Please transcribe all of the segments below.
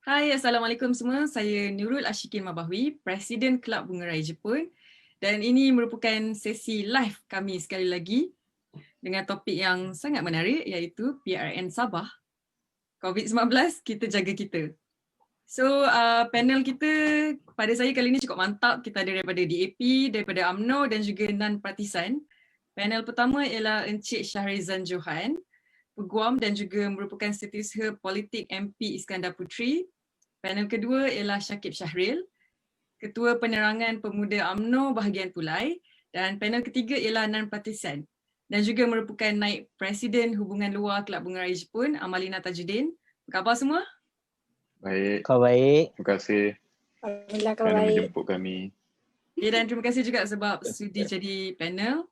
Hai, Assalamualaikum semua. Saya Nurul Ashikin Mabahwi, Presiden Kelab Bunga Raya Jepun. Dan ini merupakan sesi live kami sekali lagi dengan topik yang sangat menarik iaitu PRN Sabah. COVID-19, kita jaga kita. So, panel kita pada saya kali ini cukup mantap. Kita ada daripada DAP, daripada UMNO dan juga non-partisan. Panel pertama ialah Encik Shahrizan Johan, Peguam dan juga merupakan Setiausaha Politik MP Iskandar Puteri. Panel kedua ialah Syakib Syahril, Ketua Penerangan Pemuda UMNO bahagian Pulai, dan panel ketiga ialah non-partisan dan juga merupakan Naib Presiden Hubungan Luar Kelab Bunga Raya Jepun, Amalina Tajuddin. Apa khabar semua? Baik. Kau baik. Terima kasih Alhamdulillah kau kerana baik. menjemput kami. Okay, dan terima kasih juga sebab sudi jadi panel.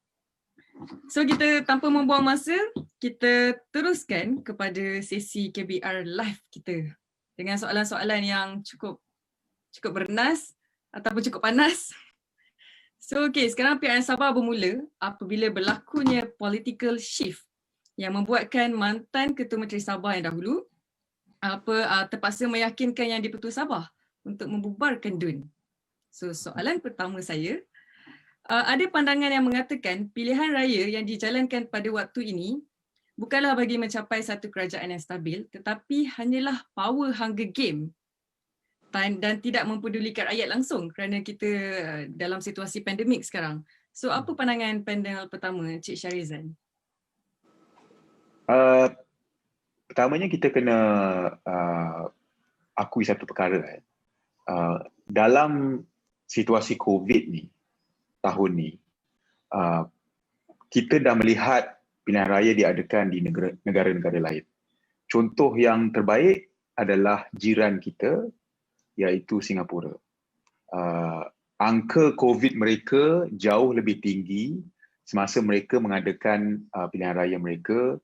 So kita tanpa membuang masa, kita teruskan kepada sesi KBR live kita dengan soalan-soalan yang cukup bernas ataupun cukup panas. So sekarang PRN Sabah bermula apabila berlakunya political shift yang membuatkan mantan Ketua Menteri Sabah yang dahulu terpaksa meyakinkan Yang di-Pertua Sabah untuk membubarkan DUN. So soalan pertama saya, ada pandangan yang mengatakan pilihan raya yang dijalankan pada waktu ini bukanlah bagi mencapai satu kerajaan yang stabil, tetapi hanyalah power hunger game dan tidak mempedulikan rakyat langsung kerana kita dalam situasi pandemik sekarang. So apa pandangan panel pertama, Cik Shahrizan? Pertamanya kita kena akui satu perkara. Dalam situasi COVID ni, tahun ni, kita dah melihat pilihan raya diadakan di negara-negara lain. Contoh yang terbaik adalah jiran kita, iaitu Singapura. Angka COVID mereka jauh lebih tinggi semasa mereka mengadakan pilihan raya mereka.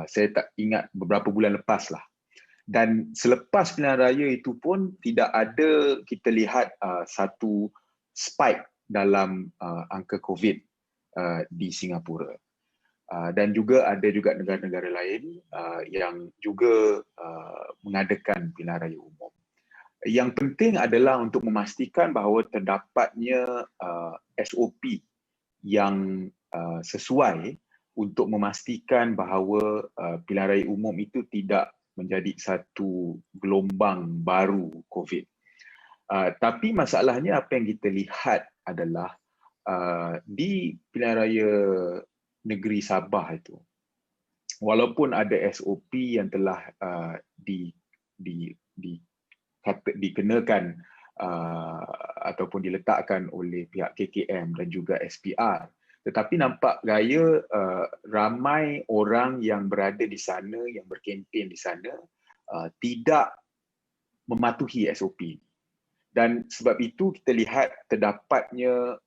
Saya tak ingat beberapa bulan lepas lah. Dan selepas pilihan raya itu pun tidak ada kita lihat satu spike dalam angka COVID di Singapura. Dan juga ada juga negara-negara lain yang juga mengadakan pilihan raya umum. Yang penting adalah untuk memastikan bahawa terdapatnya SOP yang sesuai untuk memastikan bahawa pilihan raya umum itu tidak menjadi satu gelombang baru COVID. Tapi masalahnya apa yang kita lihat adalah di pilihan raya negeri Sabah itu, walaupun ada SOP yang telah dikenakan ataupun diletakkan oleh pihak KKM dan juga SPR, tetapi nampak gaya ramai orang yang berada di sana, yang berkempen di sana, tidak mematuhi SOP. Dan sebab itu kita lihat terdapatnya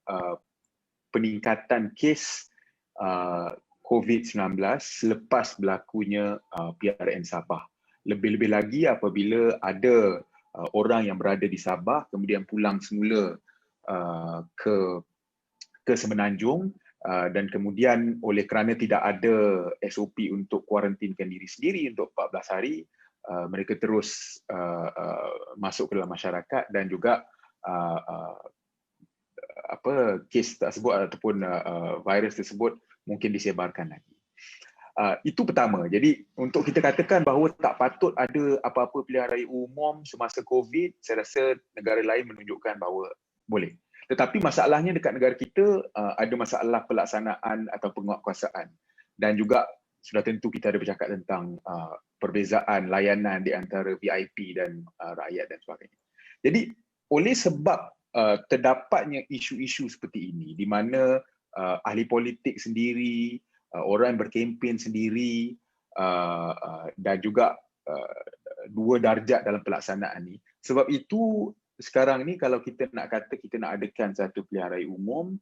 peningkatan kes COVID-19 selepas berlakunya PRN Sabah. Lebih-lebih lagi apabila ada orang yang berada di Sabah kemudian pulang semula ke Semenanjung, dan kemudian oleh kerana tidak ada SOP untuk kuarantinkan diri sendiri untuk 14 hari, mereka terus masuk ke dalam masyarakat dan juga kes tersebut ataupun virus tersebut mungkin disebarkan lagi. Itu pertama. Jadi untuk kita katakan bahawa tak patut ada apa-apa pilihan raya umum semasa COVID, saya rasa negara lain menunjukkan bahawa boleh. Tetapi masalahnya dekat negara kita ada masalah pelaksanaan atau penguatkuasaan. Dan juga sudah tentu kita ada bercakap tentang perbezaan layanan di antara VIP dan rakyat dan sebagainya. Jadi oleh sebab terdapatnya isu-isu seperti ini di mana ahli politik sendiri, orang yang berkempen sendiri dan juga dua darjat dalam pelaksanaan ni. Sebab itu sekarang ni kalau kita nak kata kita nak adakan satu pilihan raya umum,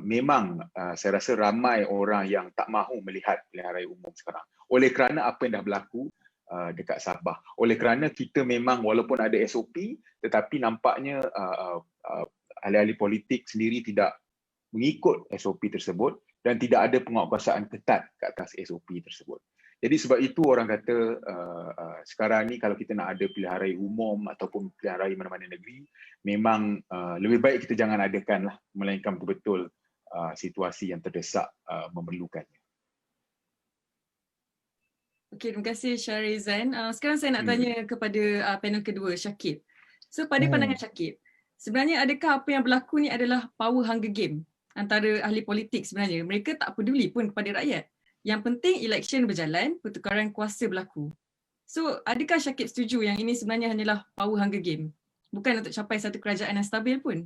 memang saya rasa ramai orang yang tak mahu melihat pilihan raya umum sekarang. Oleh kerana apa yang dah berlaku dekat Sabah. Oleh kerana kita memang walaupun ada SOP, tetapi nampaknya ahli-ahli politik sendiri tidak mengikut SOP tersebut dan tidak ada penguatkuasaan ketat ke atas SOP tersebut. Jadi sebab itu orang kata sekarang ni kalau kita nak ada pilihan raya umum ataupun pilihan raya mana-mana negeri, memang lebih baik kita jangan adakan lah, melainkan betul-betul situasi yang terdesak memerlukannya. Okey, terima kasih Syarizan. Sekarang saya nak tanya kepada panel kedua, Syakib. So pada pandangan Syakib, sebenarnya adakah apa yang berlaku ni adalah power hunger game antara ahli politik sebenarnya? Mereka tak peduli pun kepada rakyat. Yang penting election berjalan, pertukaran kuasa berlaku. So adakah Syakib setuju yang ini sebenarnya hanyalah power hunger game? Bukan untuk capai satu kerajaan yang stabil pun?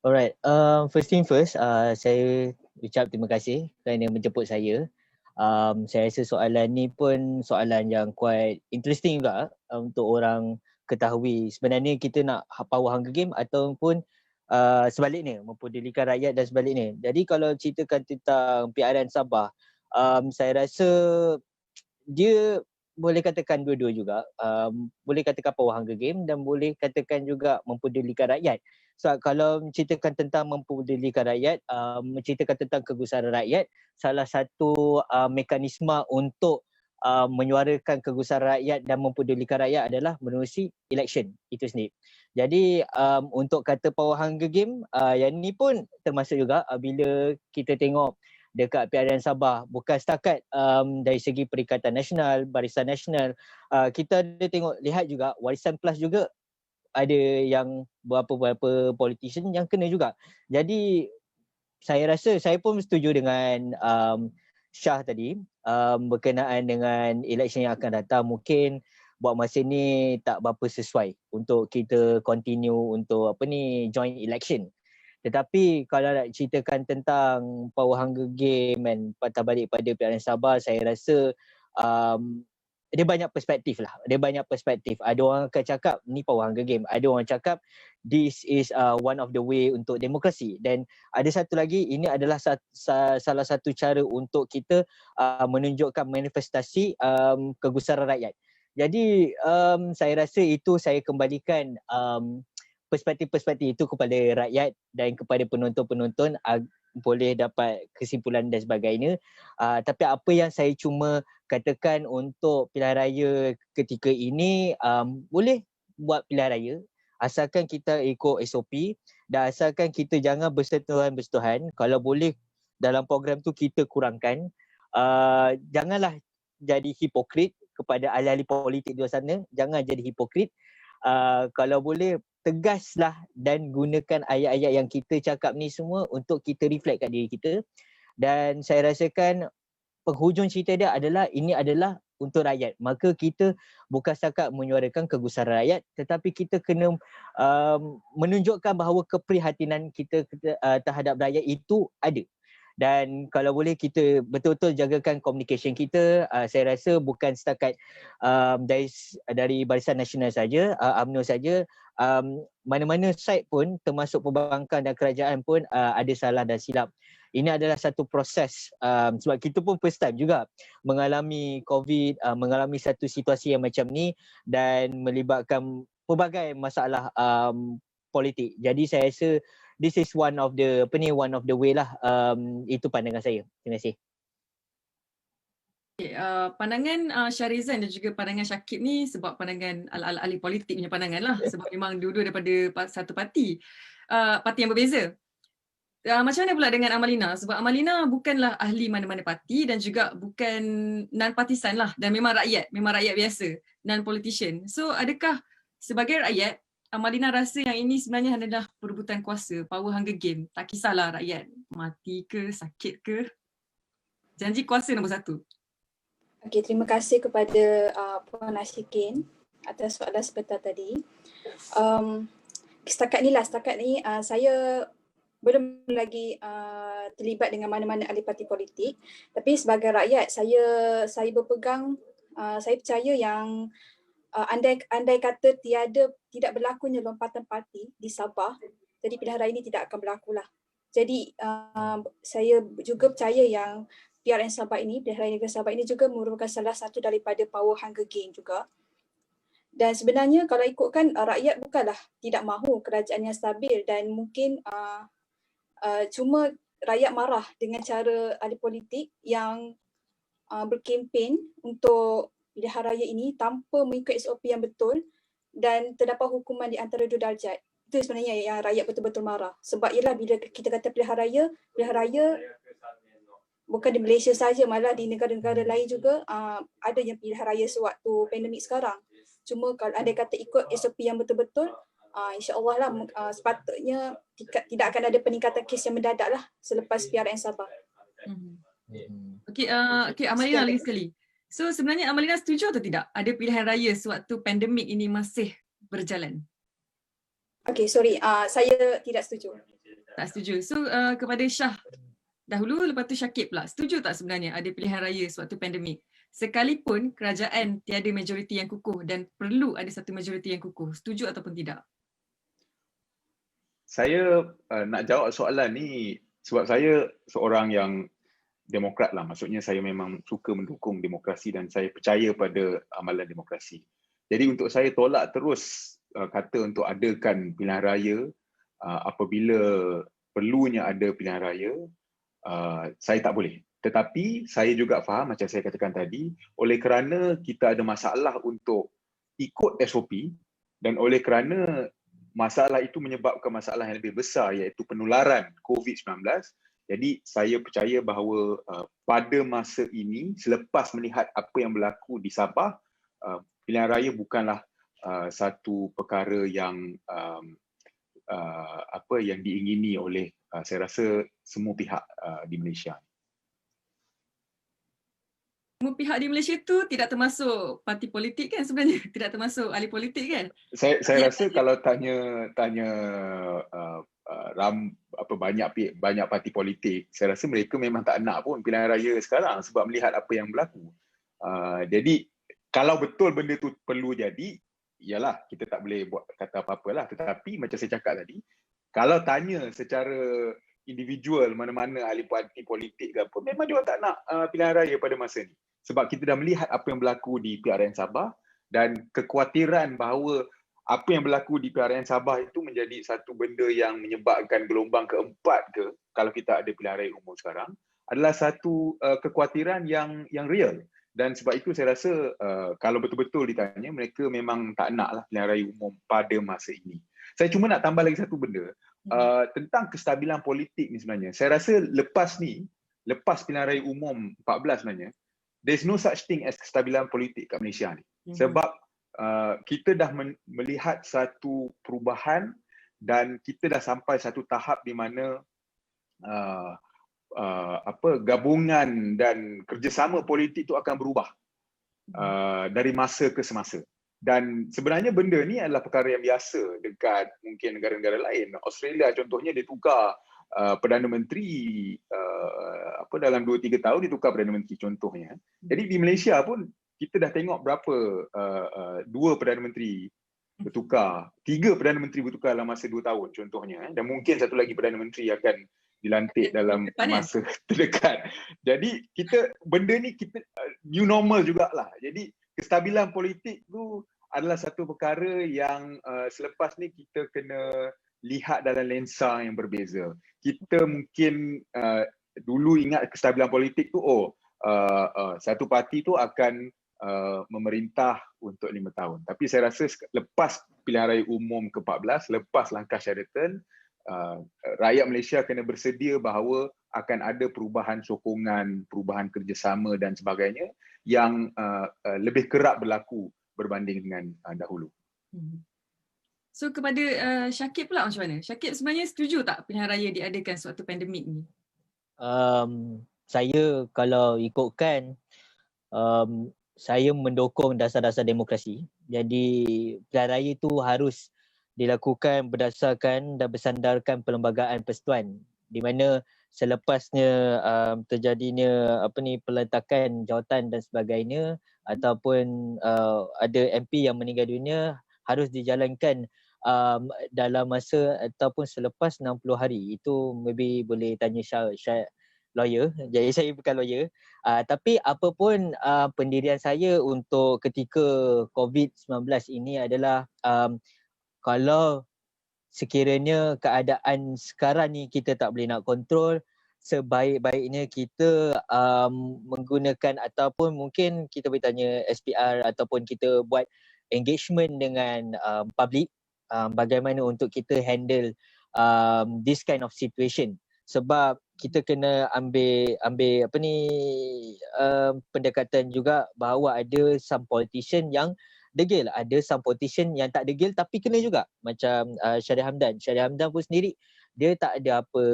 Alright, first thing first, saya ucap terima kasih kerana menjemput saya. Saya rasa soalan ni pun soalan yang quite interesting juga untuk orang ketahui sebenarnya kita nak power hunger game ataupun sebaliknya, mempedulikan rakyat dan sebaliknya. Jadi kalau ceritakan tentang PRN Sabah, saya rasa dia boleh katakan dua-dua juga, boleh katakan power hunger game dan boleh katakan juga mempedulikan rakyat. So kalau menceritakan tentang mempedulikan rakyat, menceritakan tentang kegusaran rakyat, salah satu mekanisme untuk menyuarakan kegusaran rakyat dan mempedulikan rakyat adalah menerusi election itu sendiri. Jadi untuk kata power hunger game, yang ni pun termasuk juga bila kita tengok dekat PRN Sabah, bukan setakat dari segi Perikatan Nasional, Barisan Nasional, kita ada lihat juga Warisan Plus juga ada yang beberapa politician yang kena juga. Jadi saya rasa saya pun setuju dengan Shah tadi berkenaan dengan election yang akan datang. Mungkin buat masa ni tak berapa sesuai untuk kita continue untuk join election. Tetapi kalau nak ceritakan tentang power hunger game dan patah balik pada PRN Sabah, saya rasa dia banyak perspektif lah. Dia banyak perspektif. Ada orang akan cakap ni power hunger game. Ada orang cakap this is one of the way untuk demokrasi. Dan ada satu lagi, ini adalah salah satu cara untuk kita menunjukkan manifestasi kegusaran rakyat. Jadi saya rasa itu saya kembalikan perspektif-perspektif itu kepada rakyat dan kepada penonton-penonton boleh dapat kesimpulan dan sebagainya. Tapi apa yang saya cuma katakan untuk pilihan raya ketika ini, boleh buat pilihan raya asalkan kita ikut SOP dan asalkan kita jangan bersentuhan-bersentuhan. Kalau boleh dalam program tu kita kurangkan. Janganlah jadi hipokrit kepada ahli-ahli politik di luar sana. Jangan jadi hipokrit. Kalau boleh tegaslah dan gunakan ayat-ayat yang kita cakap ni semua untuk kita reflect kat diri kita. Dan saya rasakan penghujung cerita dia adalah ini adalah untuk rakyat. Maka kita bukan setakat menyuarakan kegusaran rakyat, tetapi kita kena menunjukkan bahawa keprihatinan kita terhadap rakyat itu ada. Dan kalau boleh kita betul-betul jagakan communication kita. Saya rasa bukan setakat dari Barisan Nasional saja, UMNO saja, mana-mana side pun termasuk perbankan dan kerajaan pun ada salah dan silap. Ini adalah satu proses sebab kita pun first time juga mengalami COVID, mengalami satu situasi yang macam ni dan melibatkan pelbagai masalah politik. Jadi saya rasa this is one of the way lah. Itu pandangan saya. Terima kasih. Okay, pandangan Syarizan dan juga pandangan Syakib ni sebab pandangan ala-ala ahli politik punya pandangan lah. Sebab memang dua-dua daripada satu parti yang berbeza. Macam mana pula dengan Amalina? Sebab Amalina bukanlah ahli mana-mana parti dan juga bukan non-partisan lah. Dan memang rakyat biasa, non-politician. So adakah sebagai rakyat, Amalina rasa yang ini sebenarnya adalah perebutan kuasa, power hunger game. Tak kisahlah rakyat mati ke, sakit ke. Janji kuasa nombor satu. Okey, terima kasih kepada Puan Ashikin atas soalan sebentar tadi. Setakat ni saya belum lagi terlibat dengan mana-mana ahli parti politik, tapi sebagai rakyat saya berpegang, saya percaya yang andai kata tidak berlakunya lompatan parti di Sabah, jadi pilihan raya ini tidak akan berlakulah. Jadi saya juga percaya yang PRN Sabah ini, pilihan raya negeri Sabah ini juga merupakan salah satu daripada power hunger game juga. Dan sebenarnya kalau ikutkan rakyat bukanlah tidak mahu kerajaan yang stabil dan mungkin cuma rakyat marah dengan cara ahli politik yang berkempen untuk pilihan raya ini tanpa mengikut SOP yang betul dan terdapat hukuman di antara 2 darjat. Itu sebenarnya yang rakyat betul-betul marah. Sebab ialah bila kita kata pilihan raya bukan di Malaysia saja, malah di negara-negara lain juga ada yang pilihan raya sewaktu pandemik sekarang. Cuma kalau anda kata ikut SOP yang betul-betul, insya-Allah lah sepatutnya tidak akan ada peningkatan kes yang mendadak lah selepas PRN Sabah. Okey, Amalina lagi sekali. So sebenarnya Amalina setuju atau tidak ada pilihan raya sewaktu pandemik ini masih berjalan? Okey, sorry. Saya tidak setuju. Tak setuju. So kepada Syah dahulu, lepas tu Syakib pula. Setuju tak sebenarnya ada pilihan raya sewaktu pandemik? Sekalipun kerajaan tiada majoriti yang kukuh dan perlu ada satu majoriti yang kukuh. Setuju ataupun tidak? Saya nak jawab soalan ni sebab saya seorang yang demokrat lah. Maksudnya saya memang suka mendukung demokrasi dan saya percaya pada amalan demokrasi. Jadi untuk saya tolak terus kata untuk adakan pilihan raya apabila perlunya ada pilihan raya, saya tak boleh. Tetapi saya juga faham macam saya katakan tadi, oleh kerana kita ada masalah untuk ikut SOP dan oleh kerana masalah itu menyebabkan masalah yang lebih besar iaitu penularan COVID-19. Jadi saya percaya bahawa pada masa ini selepas melihat apa yang berlaku di Sabah, pilihan raya bukanlah satu perkara yang yang diingini oleh saya rasa semua pihak di Malaysia. Semua pihak di Malaysia tu tidak termasuk parti politik kan sebenarnya? Tidak termasuk ahli politik kan? Saya rasa kalau tanya banyak parti politik, saya rasa mereka memang tak nak pun pilihan raya sekarang sebab melihat apa yang berlaku. Jadi kalau betul benda tu perlu jadi, ialah kita tak boleh buat kata apa-apalah. Tetapi macam saya cakap tadi, kalau tanya secara individual mana-mana ahli parti politik ke apa, memang dia tak nak pilihan raya pada masa ni. Sebab kita dah melihat apa yang berlaku di PRN Sabah dan kekhawatiran bahawa apa yang berlaku di PRN Sabah itu menjadi satu benda yang menyebabkan gelombang keempat ke kalau kita ada pilihan raya umum sekarang adalah satu kekhawatiran yang real. Dan sebab itu saya rasa kalau betul-betul ditanya, mereka memang tak naklah pilihan raya umum pada masa ini. Saya cuma nak tambah lagi satu benda tentang kestabilan politik ni sebenarnya. Saya rasa lepas pilihan raya umum 14 sebenarnya, there's no such thing as kestabilan politik kat Malaysia ni. Sebab kita dah melihat satu perubahan dan kita dah sampai satu tahap di mana gabungan dan kerjasama politik itu akan berubah dari masa ke semasa. Dan sebenarnya benda ni adalah perkara yang biasa dekat mungkin negara-negara lain. Australia contohnya dia tukar Perdana Menteri dalam 2-3 tahun dia tukar Perdana Menteri contohnya. Jadi di Malaysia pun kita dah tengok berapa 2 Perdana Menteri bertukar, 3 Perdana Menteri bertukar dalam masa 2 tahun contohnya, dan mungkin satu lagi Perdana Menteri akan dilantik dalam masa terdekat. Jadi benda ni kita new normal jugalah. Jadi kestabilan politik tu adalah satu perkara yang selepas ni kita kena lihat dalam lensa yang berbeza. Kita mungkin dulu ingat kestabilan politik tu satu parti tu akan memerintah untuk 5 tahun. Tapi saya rasa lepas pilihan raya umum ke-14, lepas langkah Sheraton, rakyat Malaysia kena bersedia bahawa akan ada perubahan sokongan, perubahan kerjasama dan sebagainya yang lebih kerap berlaku berbanding dengan dahulu. So kepada Syakib pula macam mana? Syakib sebenarnya setuju tak pilihan raya diadakan sewaktu pandemik ni? Saya kalau ikutkan saya mendukung dasar-dasar demokrasi. Jadi pilihan raya itu harus dilakukan berdasarkan dan bersandarkan perlembagaan persekutuan, di mana selepasnya terjadinya peletakan jawatan dan sebagainya ataupun ada MP yang meninggal dunia harus dijalankan dalam masa ataupun selepas 60 hari. Itu maybe boleh tanya Syah lawyer. Jadi saya bukan lawyer. Tapi apapun pendirian saya untuk ketika COVID-19 ini adalah kalau sekiranya keadaan sekarang ni kita tak boleh nak kontrol, sebaik-baiknya kita menggunakan ataupun mungkin kita boleh tanya SPR ataupun kita buat engagement dengan public, bagaimana untuk kita handle this kind of situation. Sebab kita kena ambil pendekatan juga bahawa ada some politician yang degil, ada some politician yang tak degil tapi kena juga. Macam Syarif Hamdan pun sendiri dia tak ada apa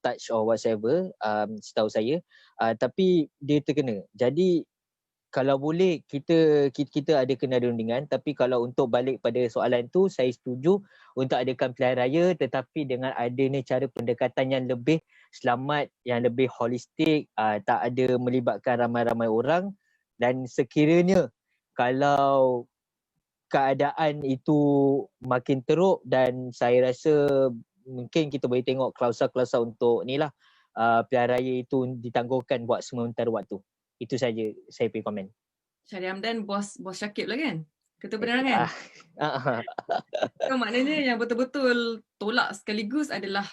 touch or whatsoever, setahu saya, tapi dia terkena. Jadi kalau boleh kita ada kena rundingan, tapi kalau untuk balik pada soalan tu, saya setuju untuk adakan pilihan raya tetapi dengan adanya cara pendekatan yang lebih selamat, yang lebih holistik, tak ada melibatkan ramai-ramai orang. Dan sekiranya kalau keadaan itu makin teruk, dan saya rasa mungkin kita boleh tengok klausa-klausa untuk ni lah, pilihan raya itu ditangguhkan buat sementara waktu. Itu saja saya pergi komen. Syarif Hamdan bos Syakib lah kan? Ketua penerangan. So maknanya yang betul-betul tolak sekaligus adalah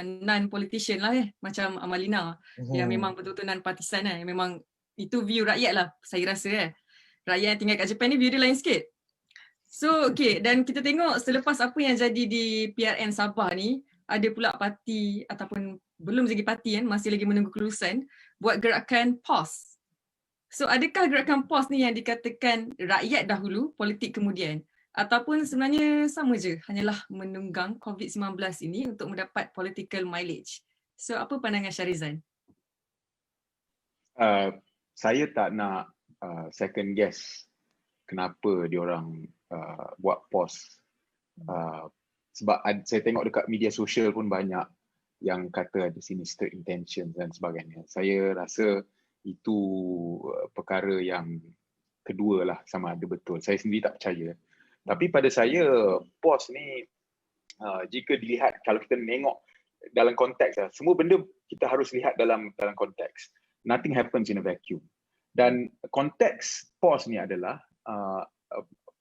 non-politician lah macam Amalina yang memang betul-betul non-partisan yang memang itu view rakyat lah saya rasa Rakyat yang tinggal kat Japan ni view dia lain sikit. So okay, dan kita tengok selepas apa yang jadi di PRN Sabah ni, ada pula parti ataupun belum lagi parti masih lagi menunggu kelulusan buat gerakan POS. So adakah gerakan POS ni yang dikatakan rakyat dahulu, politik kemudian? Ataupun sebenarnya sama je, hanyalah menunggang COVID-19 ini untuk mendapat political mileage? So apa pandangan Syarizan? Saya tak nak second guess kenapa diorang buat POS. Sebab saya tengok dekat media sosial pun banyak yang kata ada sinister intention dan sebagainya. Saya rasa itu perkara yang kedua lah, sama ada betul. Saya sendiri tak percaya. Tapi pada saya, POS ni jika dilihat, kalau kita tengok dalam konteks, semua benda kita harus lihat dalam konteks. Nothing happens in a vacuum. Dan konteks POS ni adalah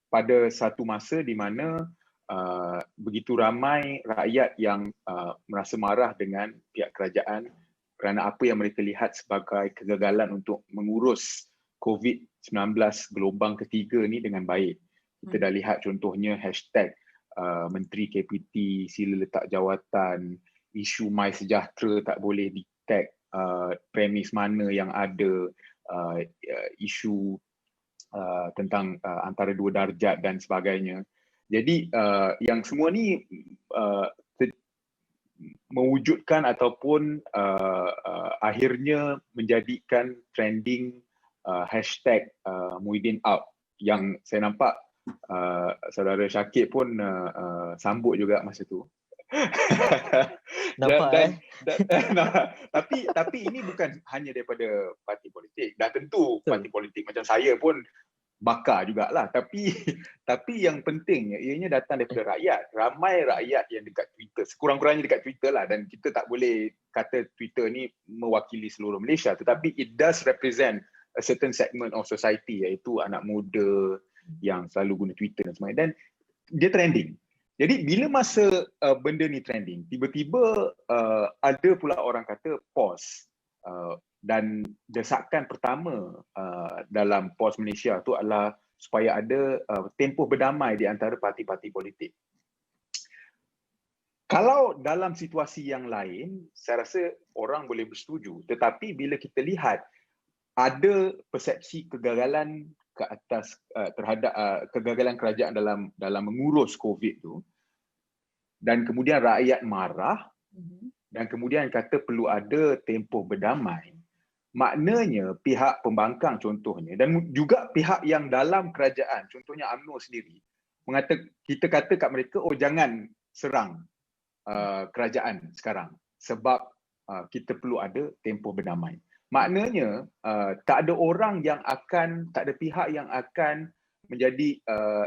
pada satu masa di mana begitu ramai rakyat yang merasa marah dengan pihak kerajaan kerana apa yang mereka lihat sebagai kegagalan untuk mengurus COVID-19 gelombang ketiga ni dengan baik. Kita dah lihat contohnya hashtag Menteri KPT sila letak jawatan, isu MySejahtera tak boleh detect premis mana yang ada, isu tentang antara dua darjat dan sebagainya. Jadi yang semua ni mewujudkan ataupun akhirnya menjadikan trending hashtag Muhyiddin out, yang saya nampak saudara Syakib pun sambut juga masa tu. Nampak tapi ini bukan hanya daripada parti politik. Dan tentu parti politik macam saya pun bakar jugalah, tapi yang pentingnya ianya datang daripada rakyat. Ramai rakyat yang dekat Twitter, sekurang-kurangnya dekat Twitter lah, dan kita tak boleh kata Twitter ni mewakili seluruh Malaysia, tetapi it does represent a certain segment of society, iaitu anak muda yang selalu guna Twitter dan sebagainya, dan dia trending. Jadi bila masa benda ni trending, tiba-tiba ada pula orang kata POS, dan desakan pertama dalam POS Malaysia tu adalah supaya ada tempoh berdamai di antara parti-parti politik. Kalau dalam situasi yang lain, saya rasa orang boleh bersetuju. Tetapi bila kita lihat ada persepsi kegagalan ke atas terhadap kegagalan kerajaan dalam mengurus COVID tu, dan kemudian rakyat marah dan kemudian kata perlu ada tempoh berdamai, maknanya pihak pembangkang contohnya dan juga pihak yang dalam kerajaan, contohnya UMNO sendiri, kita kata kat mereka, oh jangan serang kerajaan sekarang sebab kita perlu ada tempoh berdamai. Maknanya tak ada pihak yang akan menjadi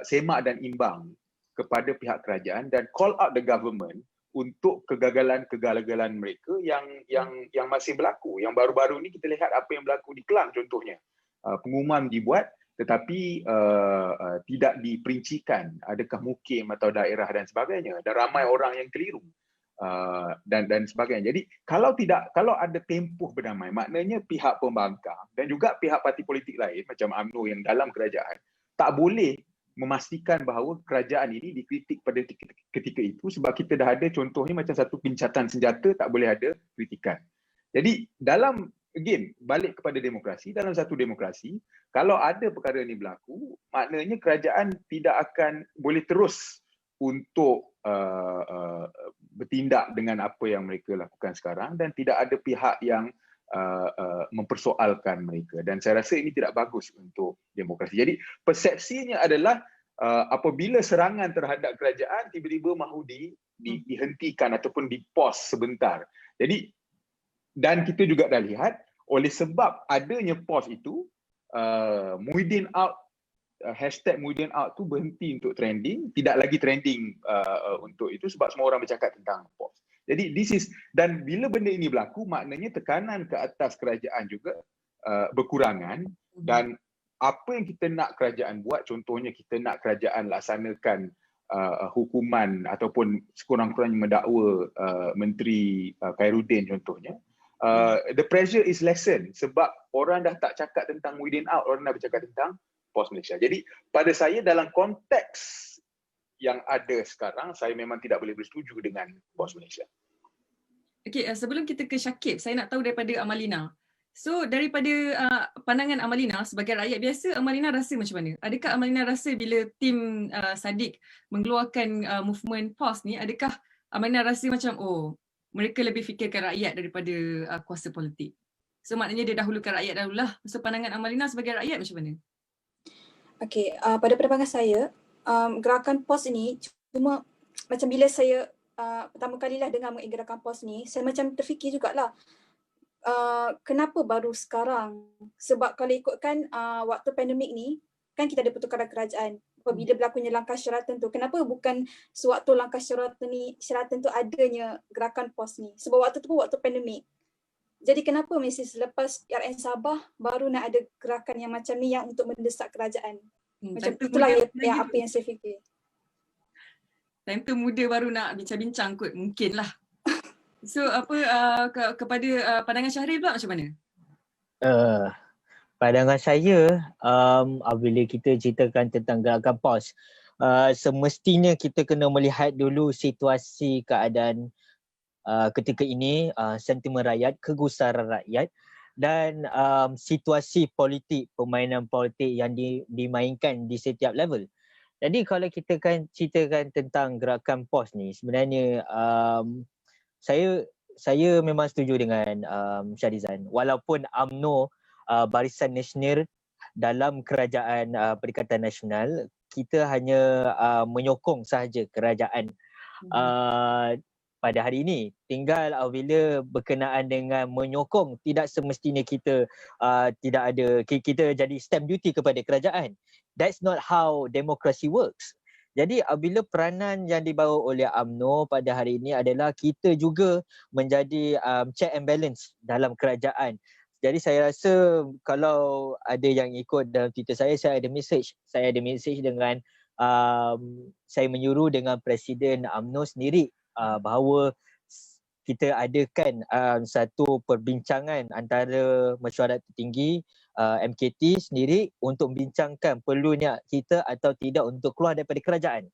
semak dan imbang kepada pihak kerajaan dan call out the government untuk kegagalan mereka yang masih berlaku. Yang baru-baru ni kita lihat apa yang berlaku di Kelang contohnya. Pengumuman dibuat tetapi tidak diperincikan adakah mukim atau daerah dan sebagainya. Dan ramai orang yang keliru. dan sebagainya. Jadi kalau ada tempoh berdamai, maknanya pihak pembangkang dan juga pihak parti politik lain macam UMNO yang dalam kerajaan tak boleh memastikan bahawa kerajaan ini dikritik pada ketika itu, sebab kita dah ada contohnya macam satu gencatan senjata, tak boleh ada kritikan. Jadi balik kepada demokrasi, dalam satu demokrasi, kalau ada perkara ini berlaku, maknanya kerajaan tidak akan boleh terus untuk bertindak dengan apa yang mereka lakukan sekarang, dan tidak ada pihak yang mempersoalkan mereka, dan saya rasa ini tidak bagus untuk demokrasi. Jadi persepsinya adalah apabila serangan terhadap kerajaan tiba-tiba mahu dihentikan ataupun di-pause sebentar. Jadi, dan kita juga dah lihat oleh sebab adanya pause itu, Muhyiddin out, hashtag Muhyiddin out tu berhenti untuk trending, tidak lagi trending untuk itu sebab semua orang bercakap tentang pause. Jadi dan bila benda ini berlaku, maknanya tekanan ke atas kerajaan juga berkurangan, dan apa yang kita nak kerajaan buat, contohnya kita nak kerajaan laksanakan hukuman ataupun sekurang-kurangnya mendakwa Menteri Khairuddin contohnya, the pressure is lessened sebab orang dah tak cakap tentang Muhyiddin out, orang dah bercakap tentang pos Malaysia. Jadi pada saya dalam konteks yang ada sekarang, saya memang tidak boleh bersetuju dengan pos Malaysia. Okey, sebelum kita ke Syakib, saya nak tahu daripada Amalina. So daripada pandangan Amalina sebagai rakyat biasa, Amalina rasa macam mana? Adakah Amalina rasa bila tim Sadiq mengeluarkan movement POS ni, adakah Amalina rasa macam mereka lebih fikirkan rakyat daripada kuasa politik? So maknanya dia dahulukan rakyat dahululah. So pandangan Amalina sebagai rakyat macam mana? Okey, pada pandangan saya, gerakan POS ini cuma macam bila saya pertama kalilah dengar mengenai gerakan POS ni, saya macam terfikir jugalah, kenapa baru sekarang? Sebab kalau ikutkan waktu pandemik ni, kan kita ada pertukaran kerajaan. Apabila berlakunya langkah syaratan tu, kenapa bukan sewaktu langkah syaratan tu adanya gerakan POS ni? Sebab waktu tu pun waktu pandemik. Jadi kenapa mesti selepas RN Sabah baru nak ada gerakan yang macam ni yang untuk mendesak kerajaan? Macam itulah yang apa yang saya fikir. Time tu muda baru nak bincang-bincang kot, mungkinlah. So kepada pandangan Syahril pula macam mana? Pandangan saya, bila kita ceritakan tentang gerakan POS, semestinya kita kena melihat dulu situasi keadaan ketika ini, sentimen rakyat, kegusaran rakyat, dan situasi politik, permainan politik yang dimainkan di setiap level. Jadi kalau kita kan ceritakan tentang gerakan POS ni, sebenarnya saya memang setuju dengan Syahrizan. Walaupun UMNO Barisan Nasional dalam kerajaan Perikatan Nasional, kita hanya menyokong sahaja kerajaan pada hari ini. Tinggal bila berkenaan dengan menyokong, tidak semestinya kita tidak ada, kita jadi stamp duty kepada kerajaan. That's not how democracy works. Jadi apabila peranan yang dibawa oleh UMNO pada hari ini adalah kita juga menjadi check and balance dalam kerajaan. Jadi saya rasa kalau ada yang ikut dalam Twitter saya ada message. Saya ada message dengan saya menyuruh dengan Presiden UMNO sendiri bahawa kita adakan satu perbincangan antara mesyuarat tertinggi MKT sendiri untuk membincangkan perlunya kita atau tidak untuk keluar daripada kerajaan.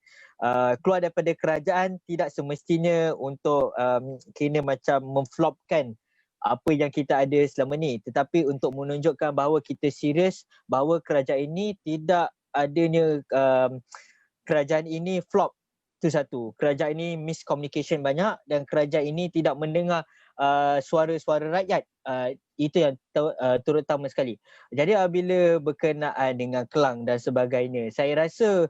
Keluar daripada kerajaan tidak semestinya untuk kena macam memflopkan apa yang kita ada selama ni, tetapi untuk menunjukkan bahawa kita serius bahawa kerajaan ini tidak adanya kerajaan ini flop. Itu satu. Kerajaan ini miscommunication banyak dan kerajaan ini tidak mendengar suara-suara rakyat. Itu yang terutama sekali. Jadi apabila berkenaan dengan Kelang dan sebagainya, saya rasa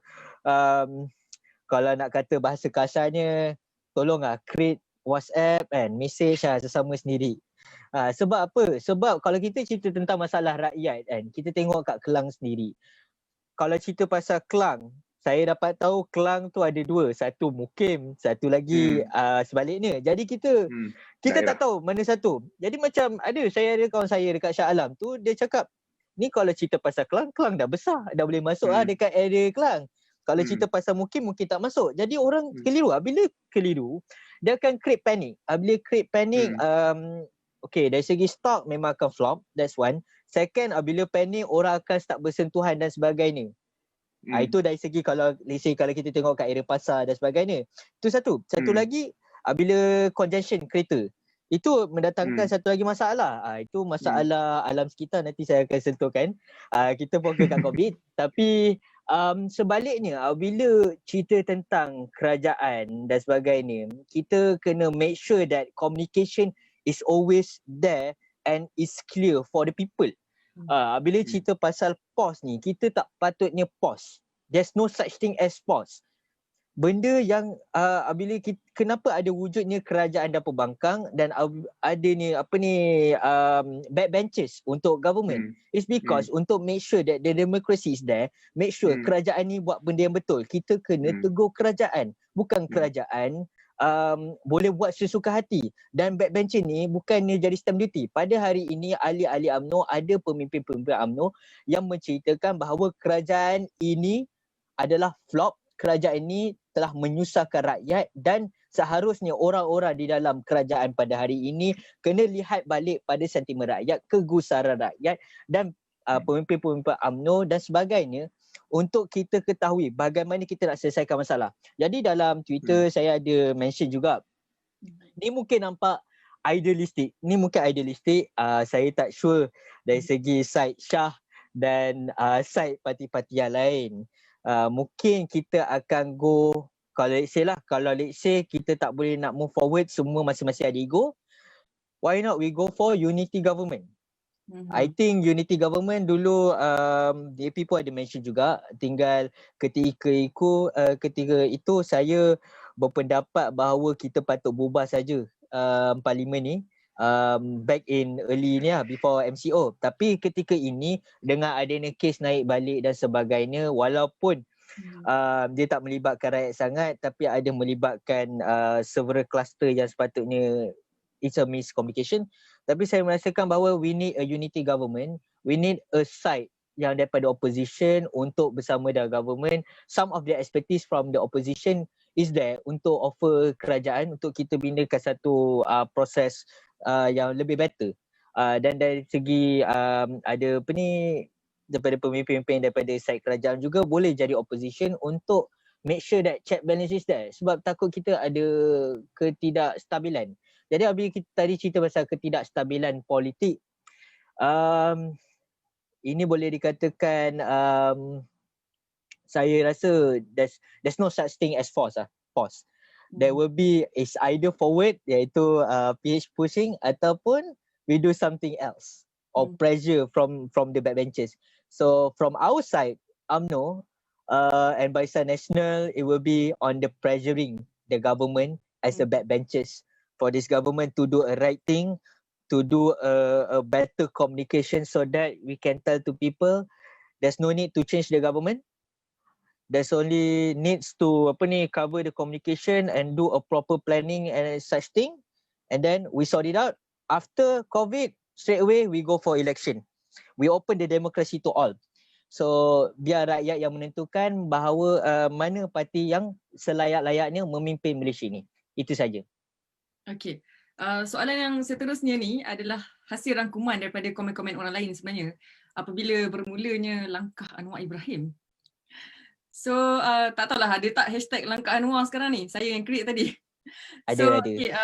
kalau nak kata bahasa kasarnya, tolonglah create WhatsApp kan, message sesama sendiri. Sebab apa? Sebab kalau kita cerita tentang masalah rakyat kan, kita tengok kat Kelang sendiri. Kalau cerita pasal Kelang, saya dapat tahu Kelang tu ada dua, satu Mukim, satu lagi sebaliknya. Jadi kita tak tahu mana satu. Jadi macam saya ada kawan saya dekat Shah Alam tu, dia cakap ni kalau cerita pasal Kelang dah besar, dah boleh masuk dekat area Kelang. Kalau cerita pasal mungkin tak masuk. Jadi orang keliru. Bila keliru, dia akan create panic. Bila create panic, okay, dari segi stock memang akan flop. That's one. Second, bila panic, orang akan start bersentuhan dan sebagainya. Itu dari segi kalau kita tengok kat area pasar dan sebagainya. Itu satu. Satu lagi, bila congestion kereta, itu mendatangkan satu lagi masalah. Itu masalah alam sekitar, nanti saya akan sentuhkan. Kita fokus kat COVID. Tapi sebaliknya, bila cerita tentang kerajaan dan sebagainya, kita kena make sure that communication is always there and is clear for the people. Bila cerita pasal pause ni, kita tak patutnya pause. There's no such thing as pause. Benda yang bila kenapa ada wujudnya kerajaan dan pembangkang dan ada ni backbenchers untuk government, is because untuk make sure that the democracy is there, make sure kerajaan ni buat benda yang betul. Kita kena tegur kerajaan, bukan kerajaan boleh buat sesuka hati. Dan backbencher ni bukannya jadi stamp duty. Pada hari ini ahli-ahli UMNO, ada pemimpin-pemimpin UMNO yang menceritakan bahawa kerajaan ini adalah flop. Kerajaan ini telah menyusahkan rakyat dan seharusnya orang-orang di dalam kerajaan pada hari ini kena lihat balik pada sentimen rakyat, kegusaran rakyat dan pemimpin-pemimpin UMNO dan sebagainya untuk kita ketahui bagaimana kita nak selesaikan masalah. Jadi dalam Twitter saya ada mention juga, ni mungkin nampak idealistik. Saya tak sure dari segi side Shah dan side parti-parti yang lain. Mungkin kita akan go, kalau let's say kita tak boleh nak move forward, semua masing-masing ada ego, why not we go for unity government? I think unity government dulu DAP pun ada mention juga, tinggal ketika itu saya berpendapat bahawa kita patut bubar saja parlimen ni. Back in early ni before MCO. Tapi ketika ini dengan adanya kes naik balik dan sebagainya, walaupun dia tak melibatkan rakyat sangat, tapi ada melibatkan several cluster yang sepatutnya it's a miscommunication. Tapi saya merasakan bahawa we need a unity government, we need a side yang daripada opposition untuk bersama dengan government. Some of the expertise from the opposition is there untuk offer kerajaan untuk kita binakan satu proses yang lebih better. Dan dari segi ada daripada pemimpin-pemimpin daripada side kerajaan juga boleh jadi opposition untuk make sure that check balance is there. Sebab takut kita ada ketidakstabilan. Jadi apabila kita tadi cerita pasal ketidakstabilan politik, ini boleh dikatakan saya rasa there's no such thing as pause. There will be is either forward, iaitu PH pushing, ataupun we do something else or pressure from the backbenchers. So from our side, UMNO and Barisan Nasional, it will be on the pressuring the government as the backbenchers for this government to do a right thing, to do a better communication so that we can tell to people there's no need to change the government. There's only needs to cover the communication and do a proper planning and such thing, and then we sort it out. After COVID, straight away we go for election. We open the democracy to all. So biar rakyat yang menentukan bahawa mana parti yang selayak-layaknya memimpin Malaysia ni. Itu saja. Okey. Soalan yang seterusnya ni adalah hasil rangkuman daripada komen-komen orang lain sebenarnya apabila bermulanya langkah Anwar Ibrahim. So tak tahulah ada tak hashtag langkah Anwar sekarang ni. Saya yang create tadi. Ada. Okay,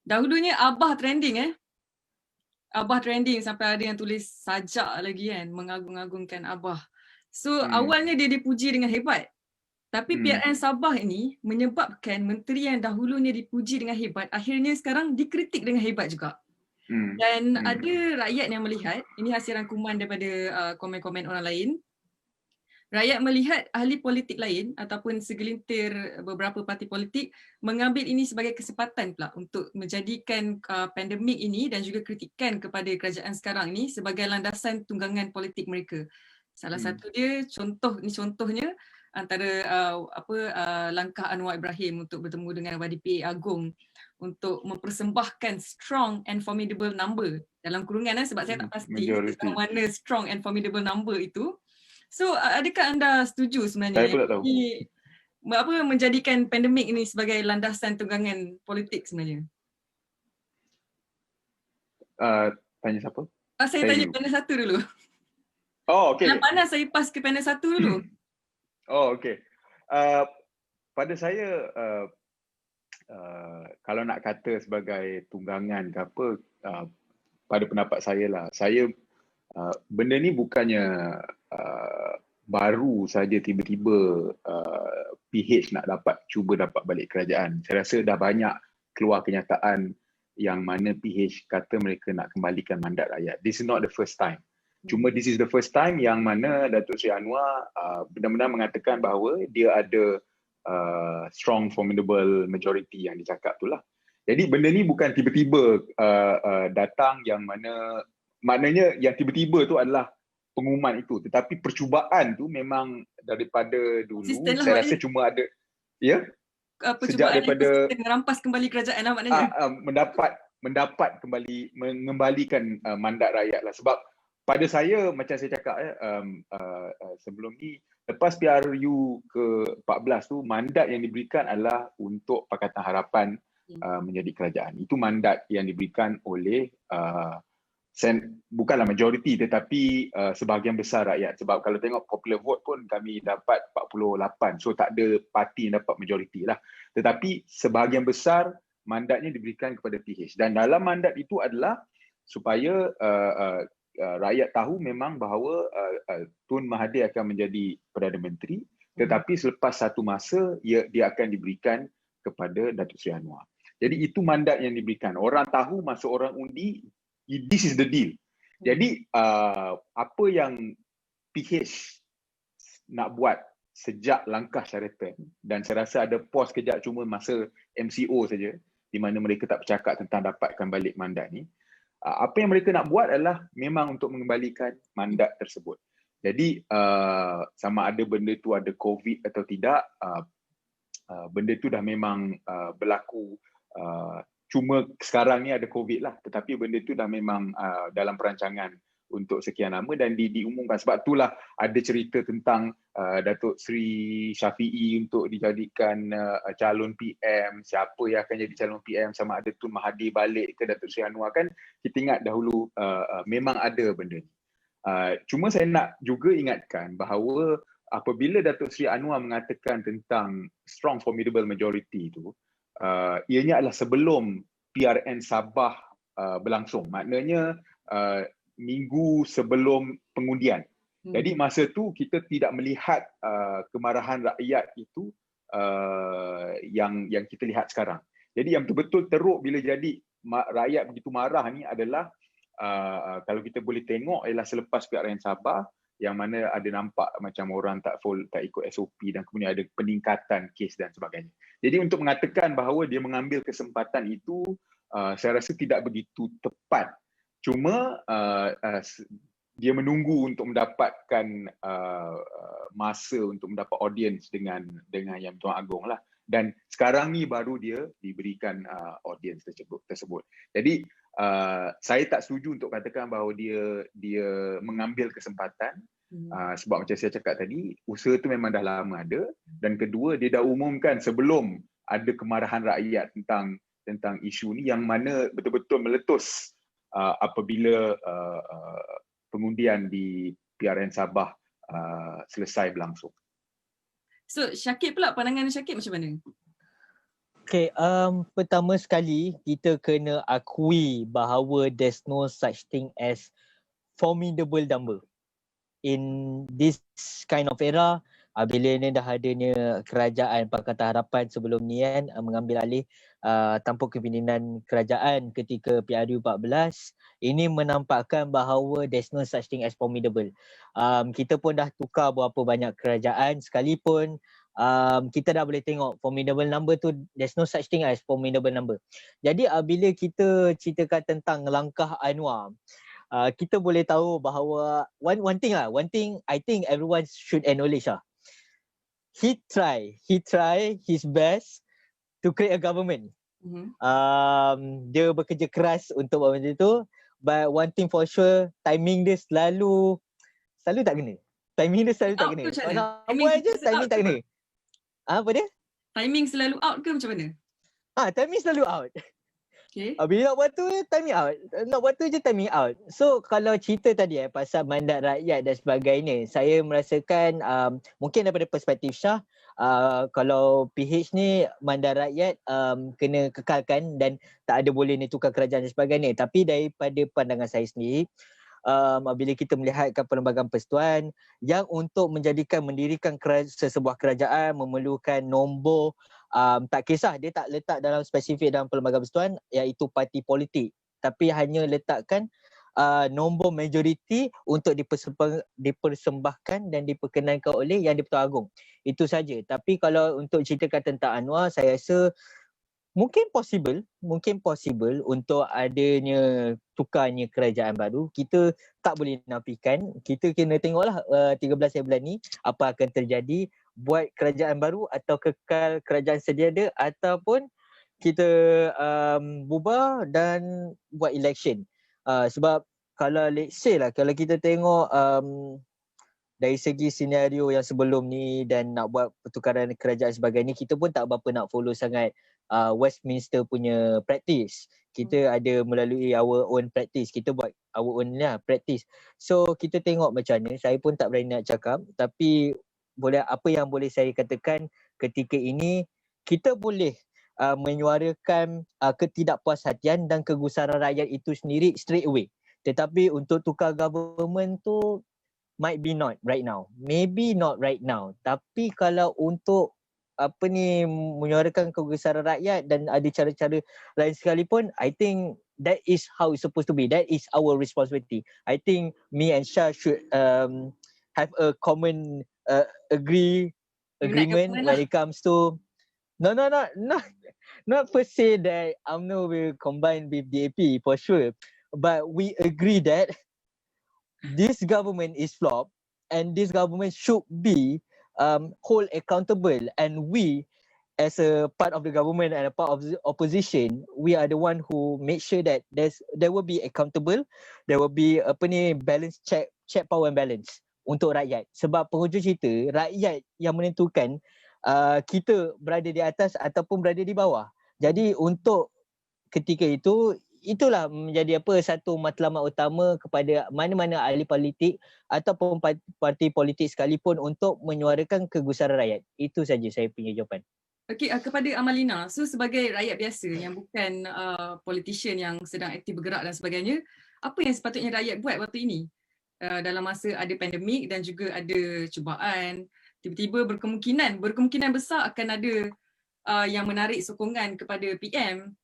dahulunya Abah trending Abah trending sampai ada yang tulis sajak lagi kan, mengagung-agungkan Abah. So awalnya dia dipuji dengan hebat. Tapi PRN Sabah ini menyebabkan menteri yang dahulunya dipuji dengan hebat akhirnya sekarang dikritik dengan hebat juga. Dan ada rakyat yang melihat, ini hasil rangkuman daripada komen-komen orang lain. Rakyat melihat ahli politik lain ataupun segelintir beberapa parti politik mengambil ini sebagai kesempatan pula untuk menjadikan pandemik ini dan juga kritikan kepada kerajaan sekarang ini sebagai landasan tunggangan politik mereka. Salah satu dia contohnya antara langkah Anwar Ibrahim untuk bertemu dengan Wadi PA Agong untuk mempersembahkan strong and formidable number dalam kurungan sebab saya tak pasti mana strong and formidable number itu. So adakah anda setuju sebenarnya Saya pun tak tahu. apa menjadikan pandemik ini sebagai landasan tunggangan politik sebenarnya? Tanya siapa? Saya Saya tanya dulu. panel 1 dulu. Oh, okey. Panas saya pass ke panel 1 dulu. Oh, okey. Pada saya, kalau nak kata sebagai tunggangan ke apa, pada pendapat saya lah, benda ni bukannya baru saja tiba-tiba PH nak cuba dapat balik kerajaan. Saya rasa dah banyak keluar kenyataan yang mana PH kata mereka nak kembalikan mandat rakyat. This is not the first time. Cuma this is the first time yang mana Datuk Seri Anwar benar-benar mengatakan bahawa dia ada strong formidable majority yang dicakap tu lah. Jadi benda ni bukan tiba-tiba datang yang mana, maknanya yang tiba-tiba tu adalah pengumuman itu, tetapi percubaan tu memang daripada dulu. Saya rasa cuma ada, ya, sejak daripada merampas kembali kerajaan lah maknanya. Mendapat kembali, mengembalikan mandat rakyat lah. Sebab pada saya, macam saya cakap sebelum ni, lepas PRU ke-14 tu, mandat yang diberikan adalah untuk Pakatan Harapan menjadi kerajaan. Itu mandat yang diberikan oleh bukanlah majoriti tetapi sebahagian besar rakyat. Sebab kalau tengok popular vote pun kami dapat 48. So tak ada parti yang dapat majoriti lah. Tetapi sebahagian besar mandatnya diberikan kepada PH. Dan dalam mandat itu adalah supaya rakyat tahu memang bahawa Tun Mahathir akan menjadi Perdana Menteri, tetapi selepas satu masa dia akan diberikan kepada Datuk Seri Anwar. Jadi itu mandat yang diberikan. Orang tahu masa orang undi, this is the deal. Jadi apa yang PH nak buat sejak langkah Sheraton, dan saya rasa ada pause kejap cuma masa MCO saja, di mana mereka tak bercakap tentang dapatkan balik mandat ni. Apa yang mereka nak buat adalah memang untuk mengembalikan mandat tersebut. Jadi sama ada benda tu ada COVID atau tidak, benda tu dah memang berlaku. Cuma sekarang ni ada COVID lah, tetapi benda tu dah memang dalam perancangan untuk sekian lama dan diumumkan. Sebab itulah ada cerita tentang Datuk Seri Syafiee untuk dijadikan calon PM, siapa yang akan jadi calon PM, sama ada Tun Mahathir balik ke Datuk Seri Anwar. Kan kita ingat dahulu memang ada benda ni. Cuma saya nak juga ingatkan bahawa apabila Datuk Seri Anwar mengatakan tentang strong formidable majority itu, ianya adalah sebelum PRN Sabah berlangsung. Maknanya minggu sebelum pengundian. Jadi masa tu kita tidak melihat kemarahan rakyat itu yang kita lihat sekarang. Jadi yang betul-betul teruk bila jadi rakyat begitu marah ni adalah kalau kita boleh tengok ialah selepas PRN Sabah, yang mana ada nampak macam orang tak ikut SOP dan kemudian ada peningkatan kes dan sebagainya. Jadi untuk mengatakan bahawa dia mengambil kesempatan itu, saya rasa tidak begitu tepat. Cuma dia menunggu untuk mendapatkan masa untuk mendapat audience dengan Yang Tuan Agong lah. Dan sekarang ni baru dia diberikan audience tersebut. Jadi saya tak setuju untuk katakan bahawa dia mengambil kesempatan. Sebab macam saya cakap tadi, usaha tu memang dah lama ada, dan kedua dia dah umumkan sebelum ada kemarahan rakyat tentang isu ni, yang mana betul-betul meletus apabila pengundian di PRN Sabah selesai berlangsung. So Syakib pula, pandangan Syakib macam mana? Okay, pertama sekali kita kena akui bahawa there's no such thing as formidable number. In this kind of era, bila ni dah adanya kerajaan Pakatan Harapan sebelum ni kan mengambil alih tanpa kepimpinan kerajaan ketika PRU 14, ini menampakkan bahawa there's no such thing as formidable. Kita pun dah tukar berapa banyak kerajaan sekalipun, kita dah boleh tengok formidable number tu, there's no such thing as formidable number. Jadi bila kita ceritakan tentang langkah Anwar, kita boleh tahu bahawa one thing I think everyone should acknowledge he try his best to create a government. Dia bekerja keras untuk buat macam tu, but one thing for sure, timing dia selalu tak kena. Timing dia selalu tak Out kena. ke macam Kau mana? nak Timing buat je selalu timing out tak ke kena. Apa dia? Timing selalu out ke macam mana? Timing selalu out. Okay. Bila nak buat tu timing out. Nak buat tu je timing out. So kalau cerita tadi pasal mandat rakyat dan sebagainya, saya merasakan mungkin daripada perspektif Syah, kalau PH ni mandat rakyat kena kekalkan dan tak ada boleh ni tukar kerajaan dan sebagainya. Tapi daripada pandangan saya sendiri, bila kita melihatkan perlembagaan persekutuan yang untuk mendirikan sesebuah kerajaan memerlukan nombor, tak kisah dia tak letak dalam spesifik dalam perlembagaan persekutuan iaitu parti politik, tapi hanya letakkan nombor majoriti untuk dipersembahkan dan diperkenankan oleh Yang di-Pertuan Agong. Itu saja. Tapi kalau untuk ceritakan tentang Anwar, saya rasa mungkin possible untuk adanya tukarnya kerajaan baru. Kita tak boleh nafikan. Kita kena tengoklah 13 bulan ni apa akan terjadi, buat kerajaan baru atau kekal kerajaan sedia ada, ataupun kita bubar dan buat election. Sebab kalau let's say lah, kalau kita tengok dari segi senario yang sebelum ni dan nak buat pertukaran kerajaan sebagainya, kita pun tak berapa nak follow sangat Westminster punya practice. Kita ada melalui our own practice. Kita buat our own lah practice. So kita tengok macam mana. Saya pun tak berani nak cakap, tapi apa yang boleh saya katakan ketika ini, kita boleh menyuarakan ketidakpuashatian dan kegusaran rakyat itu sendiri straight away. Tetapi untuk tukar government tu might be not right now. Maybe not right now. Tapi kalau untuk menyuarakan kegusaran rakyat dan ada cara-cara lain sekalipun, I think that is how it's supposed to be. That is our responsibility. I think me and Syah should have a common agreement when it comes to not per se that UMNO will combine with DAP for sure, but we agree that this government is flawed and this government should be hold accountable, and we as a part of the government and a part of the opposition, we are the one who make sure that there will be accountable, there will be balance check power and balance untuk rakyat. Sebab penghujung cerita, rakyat yang menentukan kita berada di atas ataupun berada di bawah. Jadi untuk ketika itu, itulah menjadi satu matlamat utama kepada mana-mana ahli politik ataupun parti politik sekalipun untuk menyuarakan kegusaran rakyat. Itu saja saya punya jawapan. Okey, kepada Amalina, so sebagai rakyat biasa yang bukan politician yang sedang aktif bergerak dan sebagainya, apa yang sepatutnya rakyat buat waktu ini dalam masa ada pandemik dan juga ada cubaan, tiba-tiba berkemungkinan besar akan ada yang menarik sokongan kepada PM.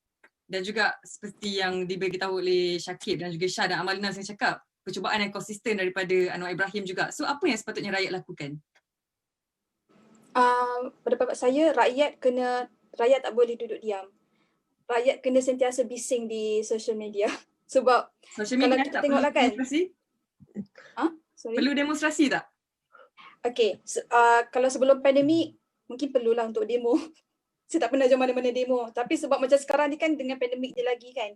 Dan juga seperti yang diberitahu oleh Syakib dan juga Syah dan Amalina saya cakap, percubaan yang konsisten daripada Anwar Ibrahim juga. So apa yang sepatutnya rakyat lakukan? Pada pendapat saya, rakyat tak boleh duduk diam. Rakyat kena sentiasa bising di social media. Sebab social media kalau kita tengoklah kan. Demonstrasi? Sorry? Perlu demonstrasi tak? Okay, kalau sebelum pandemik mungkin perlulah untuk demo. Saya tak pernah jom mana-mana demo. Tapi sebab macam sekarang ni kan dengan pandemik je lagi kan.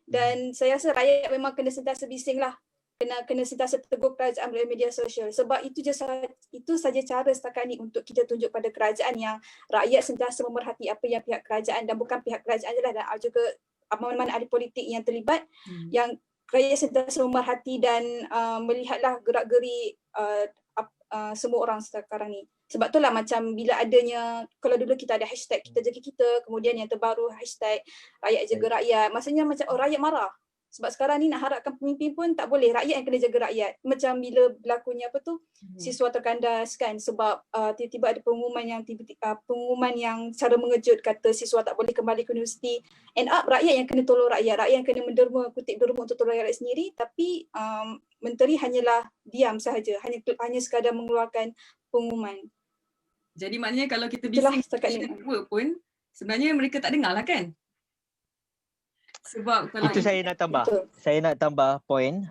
Dan saya rasa rakyat memang kena sentiasa bising lah. Kena sentiasa tegur kerajaan melalui media sosial. Sebab itu saja cara setakat ni untuk kita tunjuk pada kerajaan yang rakyat sentiasa memerhati apa yang pihak kerajaan, dan bukan pihak kerajaan je lah, dan juga mana-mana ahli politik yang terlibat, yang rakyat sentiasa memerhati dan melihatlah gerak-geri semua orang sekarang ni. Sebab itulah macam bila adanya, kalau dulu kita ada hashtag kita jaga kita, kemudian yang terbaru hashtag rakyat jaga rakyat. Maksudnya macam rakyat marah. Sebab sekarang ni nak harapkan pemimpin pun tak boleh, rakyat yang kena jaga rakyat. Macam bila berlakunya siswa terkandas kan, sebab tiba-tiba ada pengumuman yang cara mengejut kata siswa tak boleh kembali ke universiti. End up rakyat yang kena tolong rakyat yang kena kutip derma untuk tolong rakyat sendiri, tapi menteri hanyalah diam sahaja, hanya sekadar mengeluarkan pengumuman. Jadi maknanya kalau kita bising network pun sebenarnya mereka tak dengar lah kan? Sebab kalau itu saya nak tambah point.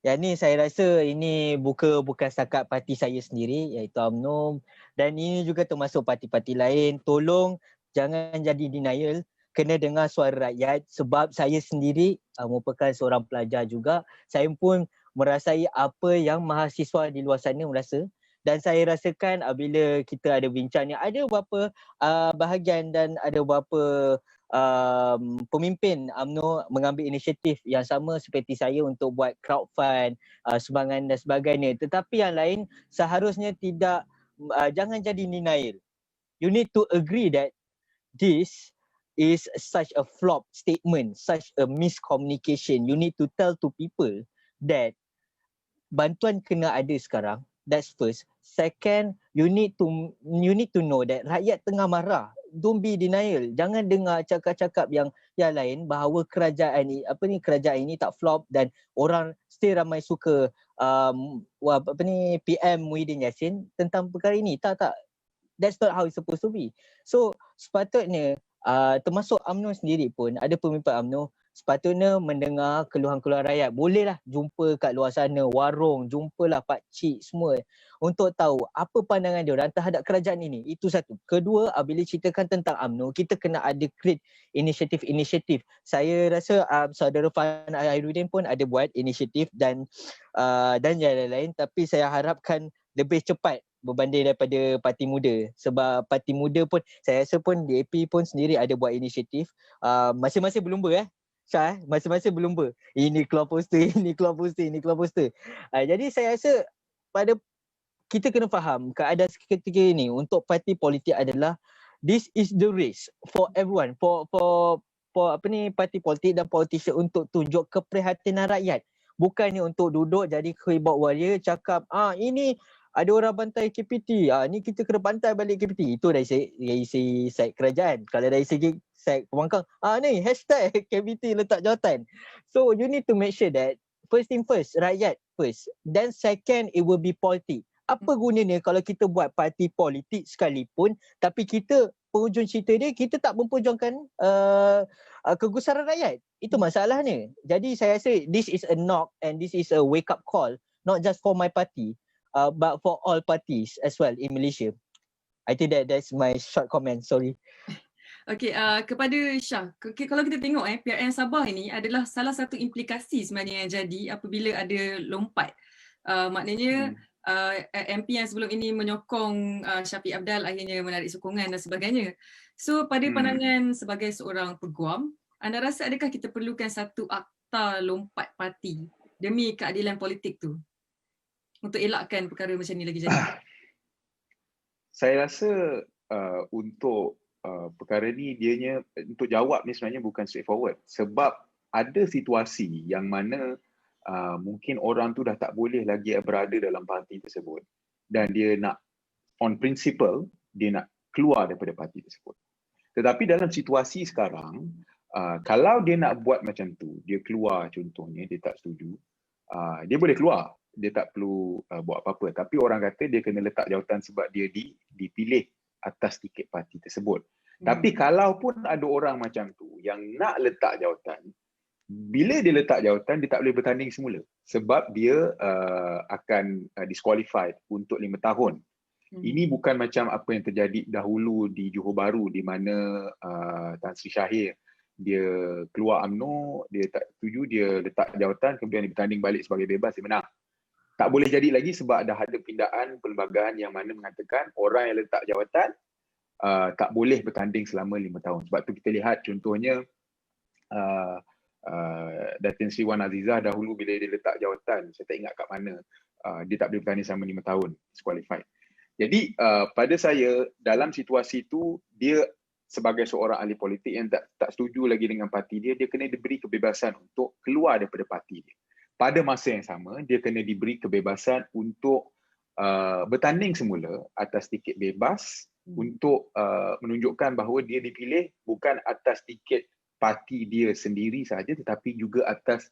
Yang ni saya rasa ini bukan setakat parti saya sendiri iaitu UMNO, dan ini juga termasuk parti-parti lain. Tolong jangan jadi denial, kena dengar suara rakyat. Sebab saya sendiri merupakan seorang pelajar juga. Saya pun merasai apa yang mahasiswa di luar sana merasa. Dan saya rasakan bila kita ada bincang ni, ada beberapa bahagian dan ada beberapa pemimpin UMNO mengambil inisiatif yang sama seperti saya untuk buat crowdfund, sumbangan dan sebagainya. Tetapi yang lain seharusnya tidak, jangan jadi denial. You need to agree that this is such a flop statement, such a miscommunication. You need to tell to people that bantuan kena ada sekarang. That's first. Second, you need to know that rakyat tengah marah. Don't be denial. Jangan dengar cakap-cakap yang lain bahawa kerajaan ini tak flop dan orang still ramai suka PM Muhyiddin Yassin tentang perkara ini. Tak. That's not how it's supposed to be. So sepatutnya termasuk UMNO sendiri pun, ada pemimpin UMNO sepatutnya mendengar keluhan-keluhan rakyat. Bolehlah jumpa kat luar sana, warung, jumpalah pakcik semua untuk tahu apa pandangan dia orang terhadap kerajaan ini. Itu satu. Kedua, bila ceritakan tentang UMNO, kita kena ada create inisiatif-inisiatif. Saya rasa saudara Fan Khairuddin pun ada buat inisiatif dan yang lain-lain, tapi saya harapkan lebih cepat berbanding daripada Parti Muda. Sebab Parti Muda pun, saya rasa pun DAP pun sendiri ada buat inisiatif. Masing-masing berlumba Syah, masing-masing berlumba. Ini keluar poster, ini keluar poster. Jadi saya rasa kita kena faham keadaan ketika ini untuk parti politik adalah this is the race for everyone, for parti politik dan politician untuk tunjuk keprihatinan rakyat. Bukannya untuk duduk jadi keyboard warrior cakap ini ada orang bantai KPT, ni kita kena bantai balik KPT. Itu dari segi side kerajaan. Kalau dari segi side pembangkang, ni hashtag KPT letak jawatan. So you need to make sure that first thing first, rakyat first. Then second, it will be politik. Apa gunanya kalau kita buat parti politik sekalipun, tapi kita penghujung cerita dia, kita tak memperjuangkan kegusaran rakyat. Itu masalahnya. Jadi saya rasa this is a knock and this is a wake up call, not just for my party, but for all parties as well in Malaysia. I think that's my short comment. Sorry. Okey, kepada Syah, kalau kita tengok PRN Sabah ini adalah salah satu implikasi sebenarnya yang jadi apabila ada lompat. Maknanya MP yang sebelum ini menyokong Syafiq Apdal akhirnya menarik sokongan dan sebagainya. So pada pandangan sebagai seorang peguam, anda rasa adakah kita perlukan satu akta lompat parti demi keadilan politik tu untuk elakkan perkara macam ni lagi jadi? Saya rasa untuk perkara ni dianya untuk jawab ni sebenarnya bukan straightforward, sebab ada situasi yang mana mungkin orang tu dah tak boleh lagi berada dalam parti tersebut dan dia nak on principle dia nak keluar daripada parti tersebut. Tetapi dalam situasi sekarang, kalau dia nak buat macam tu, dia keluar, contohnya dia tak setuju, dia boleh keluar, dia tak perlu buat apa-apa. Tapi orang kata dia kena letak jawatan sebab dia dipilih atas tiket parti tersebut. Tapi kalaupun ada orang macam tu yang nak letak jawatan, bila dia letak jawatan, dia tak boleh bertanding semula sebab dia akan disqualified untuk 5 tahun. Ini bukan macam apa yang terjadi dahulu di Johor Bahru di mana Tan Sri Shahir dia keluar UMNO, dia tak setuju, dia letak jawatan, kemudian dia bertanding balik sebagai bebas, dia menang. Tak boleh jadi lagi sebab ada pindaan perlembagaan yang mana mengatakan orang yang letak jawatan tak boleh bertanding selama 5 tahun. Sebab tu kita lihat contohnya Datin Sri Wan Azizah dahulu bila dia letak jawatan, saya tak ingat kat mana, dia tak boleh bertanding selama 5 tahun, disqualified. Jadi pada saya dalam situasi itu, dia sebagai seorang ahli politik yang tak setuju lagi dengan parti dia kena diberi kebebasan untuk keluar daripada parti dia. Pada masa yang sama, dia kena diberi kebebasan untuk bertanding semula atas tiket bebas untuk menunjukkan bahawa dia dipilih bukan atas tiket parti dia sendiri sahaja tetapi juga atas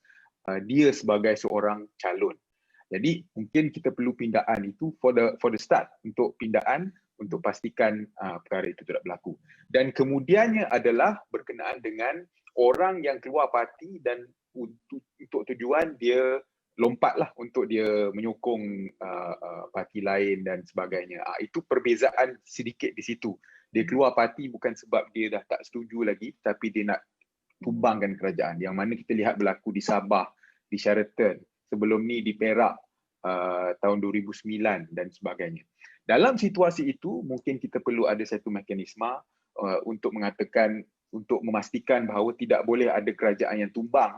dia sebagai seorang calon. Jadi mungkin kita perlu pindaan itu for the start, untuk pindaan untuk pastikan perkara itu tidak berlaku. Dan kemudiannya adalah berkenaan dengan orang yang keluar parti dan untuk tujuan dia lompatlah untuk dia menyokong parti lain dan sebagainya. Itu perbezaan sedikit di situ. Dia keluar parti bukan sebab dia dah tak setuju lagi, tapi dia nak tumbangkan kerajaan. Yang mana kita lihat berlaku di Sabah, di Sheraton, sebelum ni di Perak tahun 2009 dan sebagainya. Dalam situasi itu mungkin kita perlu ada satu mekanisme untuk memastikan bahawa tidak boleh ada kerajaan yang tumbang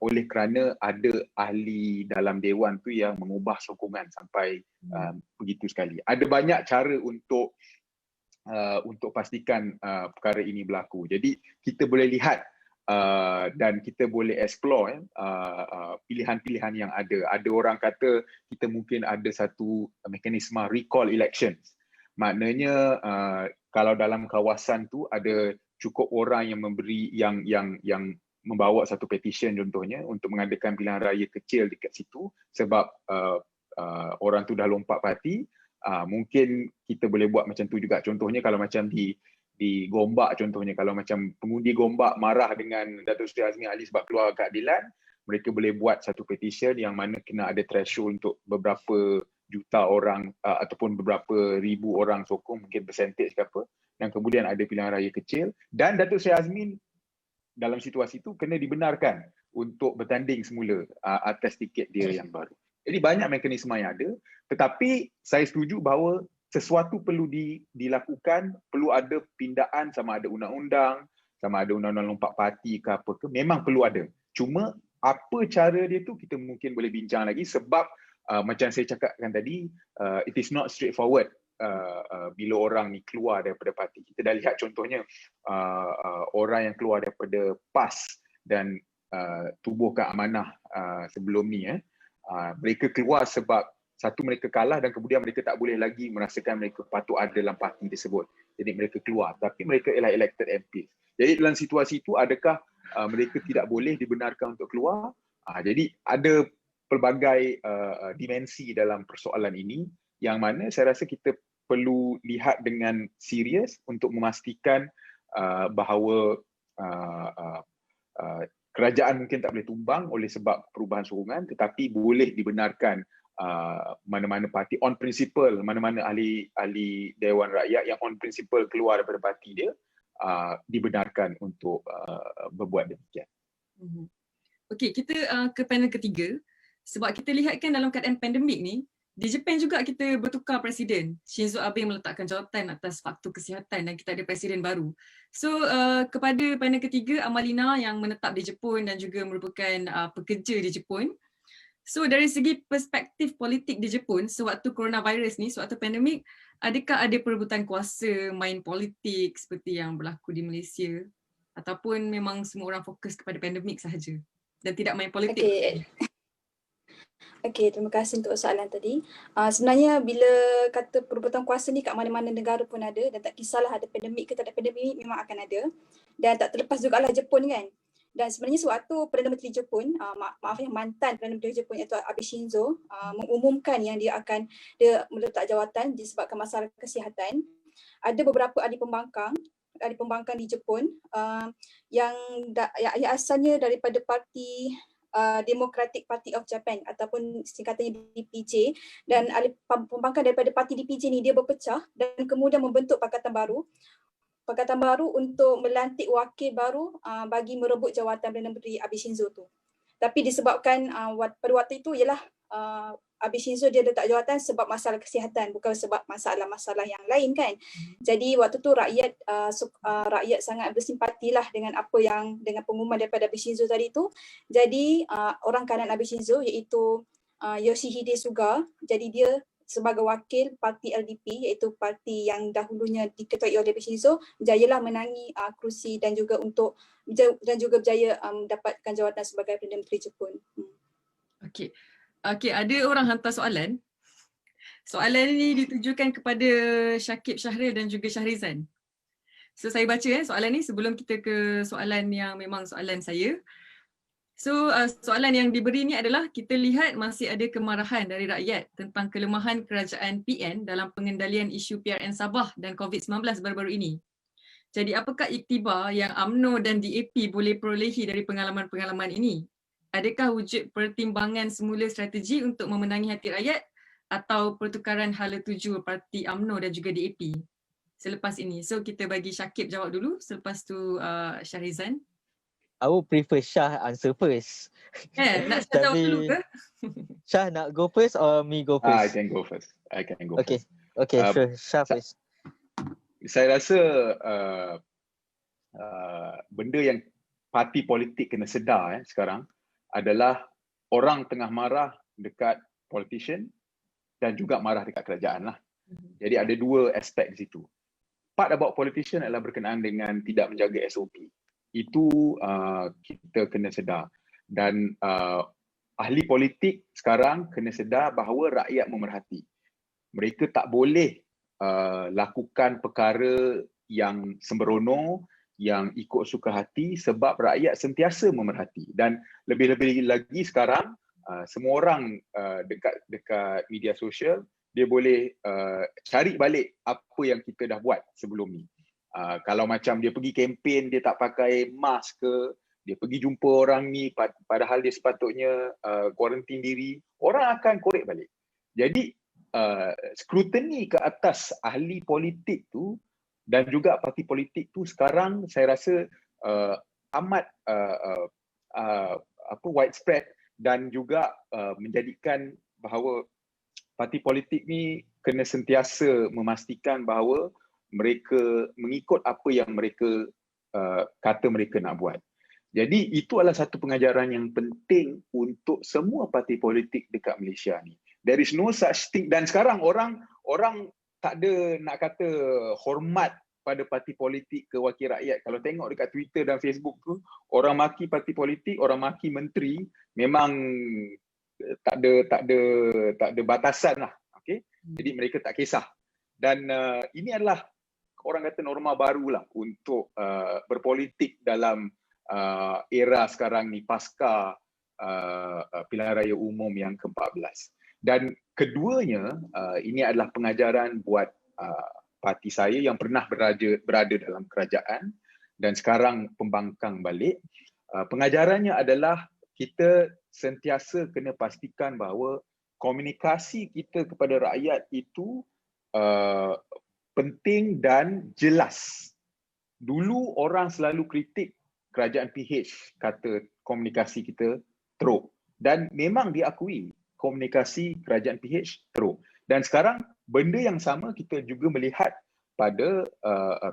oleh kerana ada ahli dalam dewan tu yang mengubah sokongan sampai begitu sekali. Ada banyak cara untuk pastikan perkara ini berlaku. Jadi kita boleh lihat dan kita boleh explore pilihan-pilihan yang ada. Ada orang kata kita mungkin ada satu mekanisme recall elections. Maknanya kalau dalam kawasan tu ada cukup orang yang memberi yang membawa satu petition contohnya untuk mengadakan pilihan raya kecil dekat situ sebab orang tu dah lompat parti, mungkin kita boleh buat macam tu juga. Contohnya kalau macam di Gombak contohnya, kalau macam pengundi Gombak marah dengan Datuk Seri Azmi Ali sebab keluar keadilan, mereka boleh buat satu petition yang mana kena ada threshold untuk beberapa juta orang ataupun beberapa ribu orang sokong, mungkin percentage ke apa, dan kemudian ada pilihan raya kecil dan Datuk Seri Azmi dalam situasi itu kena dibenarkan untuk bertanding semula atas tiket dia yang baru. Jadi banyak mekanisme yang ada, tetapi saya setuju bahawa sesuatu perlu dilakukan, perlu ada pindaan sama ada undang-undang, sama ada undang-undang lompat parti ke apa ke, memang perlu ada. Cuma apa cara dia tu kita mungkin boleh bincang lagi sebab macam saya cakapkan tadi, it is not straightforward bila orang ni keluar daripada parti. Kita dah lihat contohnya orang yang keluar daripada PAS dan tubuhkan amanah sebelum ni, mereka keluar sebab satu, mereka kalah dan kemudian mereka tak boleh lagi merasakan mereka patut ada dalam parti tersebut. Jadi mereka keluar, tapi mereka ialah elected MPs. Jadi dalam situasi itu adakah mereka tidak boleh dibenarkan untuk keluar? Jadi ada pelbagai dimensi dalam persoalan ini yang mana saya rasa kita perlu lihat dengan serius untuk memastikan bahawa kerajaan mungkin tak boleh tumbang oleh sebab perubahan sokongan, tetapi boleh dibenarkan mana-mana parti on principle, mana-mana ahli Dewan Rakyat yang on principle keluar daripada parti dia dibenarkan untuk berbuat demikian. Okey, kita ke panel ketiga. Sebab kita lihatkan dalam keadaan pandemik ni, di Jepun juga kita bertukar presiden. Shinzo Abe meletakkan jawatan atas faktor kesihatan dan kita ada presiden baru. So kepada panel ketiga, Amalina yang menetap di Jepun dan juga merupakan pekerja di Jepun. So dari segi perspektif politik di Jepun sewaktu coronavirus ni, sewaktu pandemik, adakah ada perebutan kuasa, main politik seperti yang berlaku di Malaysia? Ataupun memang semua orang fokus kepada pandemik sahaja dan tidak main politik? Okey, terima kasih untuk soalan tadi. Sebenarnya bila kata perebutan kuasa ni kat mana-mana negara pun ada dan tak kisahlah ada pandemik ke tak ada pandemik, memang akan ada. Dan tak terlepas jugalah Jepun kan. Dan sebenarnya sewaktu Perdana Menteri Jepun, mantan Perdana Menteri Jepun iaitu Abe Shinzo mengumumkan yang dia meletak jawatan disebabkan masalah kesihatan, ada beberapa ahli pembangkang di Jepun yang asalnya daripada parti Democratic Party of Japan ataupun singkatannya DPJ, dan ahli pembangkang daripada parti DPJ ni dia berpecah dan kemudian membentuk pakatan baru untuk melantik wakil baru bagi merebut jawatan Perdana Menteri Abe Shinzo tu. Tapi disebabkan pada waktu itu ialah Abe Shinzo dia letak jawatan sebab masalah kesihatan, bukan sebab masalah-masalah yang lain kan. Jadi waktu tu rakyat sangat bersimpatilah dengan dengan pengumuman daripada Abe Shinzo tadi tu. Jadi orang kanan Abe Shinzo iaitu Yoshihide Suga, jadi dia sebagai wakil parti LDP iaitu parti yang dahulunya diketuai oleh Abe Shinzo, berjayalah menangi kerusi dan juga berjaya mendapatkan jawatan sebagai Perdana Menteri Jepun. Okey, ada orang hantar soalan. Soalan ini ditujukan kepada Syakib Syahril dan juga Syahrizan. So saya baca soalan ni sebelum kita ke soalan yang memang soalan saya. So soalan yang diberi ni adalah, kita lihat masih ada kemarahan dari rakyat tentang kelemahan kerajaan PN dalam pengendalian isu PRN Sabah dan COVID-19 baru-baru ini. Jadi apakah iktibar yang UMNO dan DAP boleh perolehi dari pengalaman-pengalaman ini? Adakah wujud pertimbangan semula strategi untuk memenangi hati rakyat atau pertukaran hala tuju parti UMNO dan juga DAP selepas ini? So kita bagi Syakib jawab dulu, selepas tu Syahrizan. I would prefer Shah answer first. Nak saya jawab dulu ke? Shah nak go first or me go I first? can go first. Okay. Okay, Uh, sure. Shah Sa- first. Saya rasa benda yang parti politik kena sedar sekarang adalah orang tengah marah dekat politician dan juga marah dekat kerajaan lah. Jadi ada dua aspek di situ. Part about politician adalah berkenaan dengan tidak menjaga SOP. Itu kita kena sedar. Dan ahli politik sekarang kena sedar bahawa rakyat memerhati. Mereka tak boleh lakukan perkara yang sembrono, yang ikut suka hati sebab rakyat sentiasa memerhati. Dan lebih-lebih lagi sekarang, semua orang dekat media sosial, dia boleh cari balik apa yang kita dah buat sebelum ni. Kalau macam dia pergi kempen, dia tak pakai mask ke, dia pergi jumpa orang ni padahal dia sepatutnya kuarantin diri, orang akan korek balik. Jadi scrutiny ke atas ahli politik tu dan juga parti politik tu sekarang saya rasa amat widespread dan juga menjadikan bahawa parti politik ni kena sentiasa memastikan bahawa mereka mengikut apa yang mereka kata mereka nak buat. Jadi itu adalah satu pengajaran yang penting untuk semua parti politik dekat Malaysia ni. There is no such thing, dan sekarang orang tak ada nak kata hormat pada parti politik ke wakil rakyat. Kalau tengok dekat Twitter dan Facebook tu, orang maki parti politik, orang maki menteri, memang tak ada batasan lah. Okay? Jadi mereka tak kisah. Dan ini adalah orang kata norma barulah untuk berpolitik dalam era sekarang ni pasca pilihan raya umum yang ke-14. Dan keduanya, ini adalah pengajaran buat parti saya yang pernah berada dalam kerajaan dan sekarang pembangkang balik. Pengajarannya adalah kita sentiasa kena pastikan bahawa komunikasi kita kepada rakyat itu penting dan jelas. Dulu orang selalu kritik kerajaan PH kata komunikasi kita teruk, dan memang diakui komunikasi kerajaan PH teruk. Dan sekarang benda yang sama kita juga melihat pada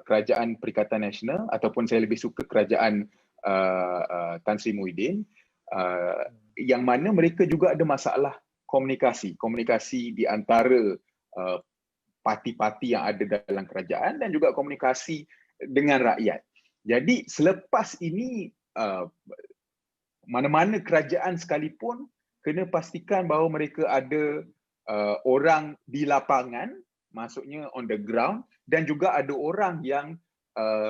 kerajaan Perikatan Nasional, ataupun saya lebih suka kerajaan Tan Sri Muhyiddin, yang mana mereka juga ada masalah komunikasi di antara parti-parti yang ada dalam kerajaan dan juga komunikasi dengan rakyat. Jadi selepas ini mana-mana kerajaan sekalipun kena pastikan bahawa mereka ada orang di lapangan, maksudnya on the ground, dan juga ada orang yang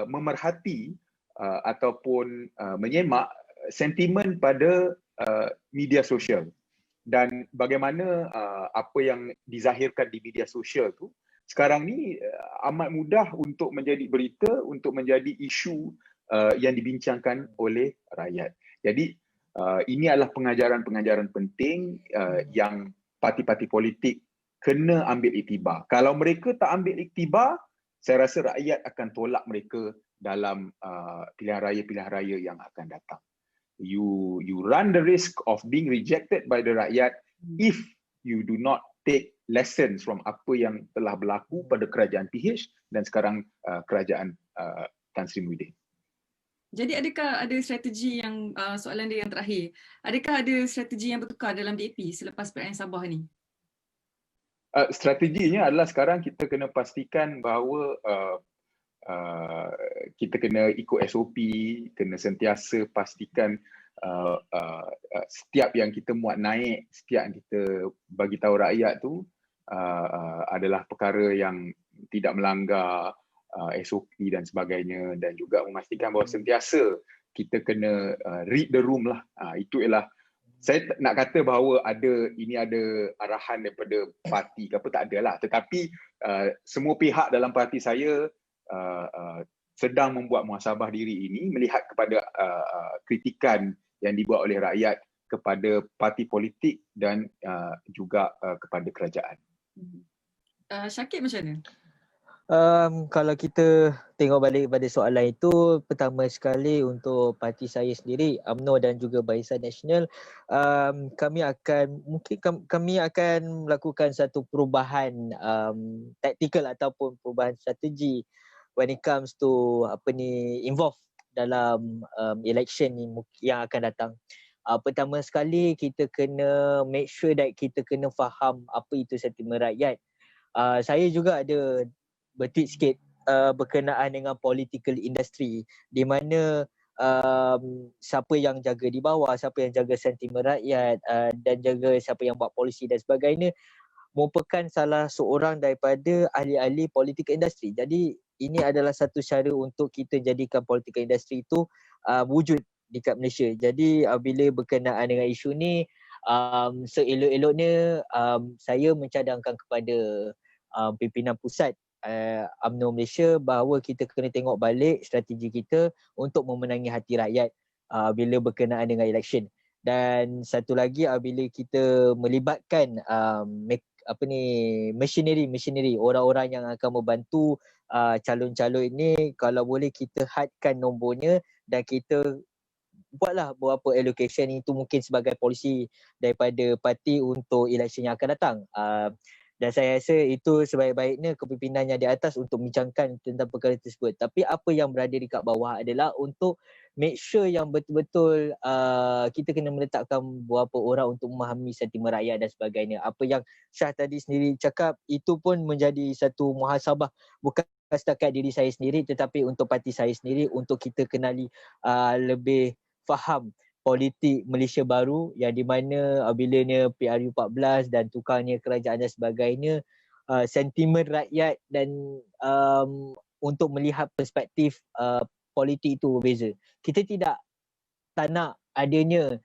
memerhati ataupun menyemak sentimen pada media sosial. Dan bagaimana apa yang dizahirkan di media sosial tu sekarang ni amat mudah untuk menjadi berita, untuk menjadi isu yang dibincangkan oleh rakyat. Jadi ini adalah pengajaran-pengajaran penting yang parti-parti politik kena ambil iktibar. Kalau mereka tak ambil iktibar, saya rasa rakyat akan tolak mereka dalam pilihan raya yang akan datang. You run the risk of being rejected by the rakyat if you do not take lessons from apa yang telah berlaku pada kerajaan PH dan sekarang kerajaan Tan Sri Muhyiddin. Jadi adakah ada strategi yang, soalan dia yang terakhir, adakah ada strategi yang bertukar dalam DAP selepas PRN Sabah ni? Strateginya adalah sekarang kita kena pastikan bahawa kita kena ikut SOP, kena sentiasa pastikan setiap yang kita muat naik, setiap yang kita bagi tahu rakyat tu adalah perkara yang tidak melanggar SOP dan sebagainya, dan juga memastikan bahawa sentiasa kita kena read the room lah. Itu ialah, saya nak kata bahawa ini ada arahan daripada parti ke apa, tak ada lah. Tetapi semua pihak dalam parti saya sedang membuat muhasabah diri ini, melihat kepada kritikan yang dibuat oleh rakyat kepada parti politik dan juga kepada kerajaan. Syakib macam mana? Kalau kita tengok balik pada soalan itu, pertama sekali untuk parti saya sendiri, UMNO dan juga Barisan Nasional, kami akan melakukan satu perubahan taktikal ataupun perubahan strategi when it comes to involve dalam election ni yang akan datang. Pertama sekali kita kena make sure that kita kena faham apa itu sentimen rakyat. Saya juga ada bertweet sikit berkenaan dengan political industry, di mana siapa yang jaga di bawah, siapa yang jaga sentimen rakyat dan jaga siapa yang buat polisi dan sebagainya merupakan salah seorang daripada ahli-ahli political industry. Jadi ini adalah satu cara untuk kita jadikan political industry itu wujud dekat Malaysia. Jadi bila berkenaan dengan isu ni, seelok-eloknya saya mencadangkan kepada pimpinan pusat UMNO Malaysia bahawa kita kena tengok balik strategi kita untuk memenangi hati rakyat bila berkenaan dengan election. Dan satu lagi bila kita melibatkan machinery orang-orang yang akan membantu calon-calon ini, kalau boleh kita hadkan nombornya dan kita buatlah beberapa allocation itu mungkin sebagai polisi daripada parti untuk election yang akan datang. Dan saya rasa itu sebaik-baiknya kepimpinan yang di atas untuk membincangkan tentang perkara tersebut. Tapi apa yang berada di kat bawah adalah untuk make sure yang betul-betul kita kena meletakkan beberapa orang untuk memahami sentimen rakyat dan sebagainya. Apa yang Syah tadi sendiri cakap, itu pun menjadi satu muhasabah bukan setakat diri saya sendiri tetapi untuk parti saya sendiri, untuk kita kenali lebih faham politik Malaysia baru yang di mana bilanya PRU 14 dan tukarnya kerajaan dan sebagainya, sentimen rakyat dan untuk melihat perspektif politik itu berbeza. Kita tak nak adanya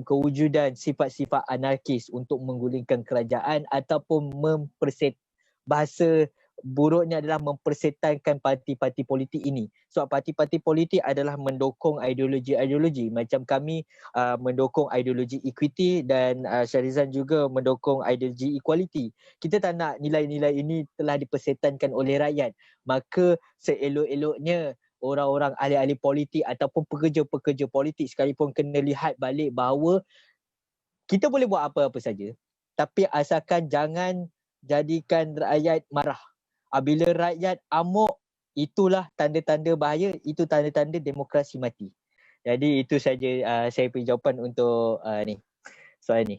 kewujudan sifat-sifat anarkis untuk menggulingkan kerajaan ataupun bahasa buruknya adalah mempersetankan parti-parti politik ini. Sebab parti-parti politik adalah mendukung ideologi-ideologi. Macam kami mendukung ideologi equity dan Syarizan juga mendukung ideologi equality. Kita tak nak nilai-nilai ini telah dipersetankan oleh rakyat. Maka seelok-eloknya orang-orang ahli-ahli politik ataupun pekerja-pekerja politik sekalipun kena lihat balik bahawa kita boleh buat apa-apa saja, tapi asalkan jangan jadikan rakyat marah. Bila rakyat amok, itulah tanda-tanda bahaya, itu tanda-tanda demokrasi mati. Jadi itu saja saya punya jawapan untuk soalan ni.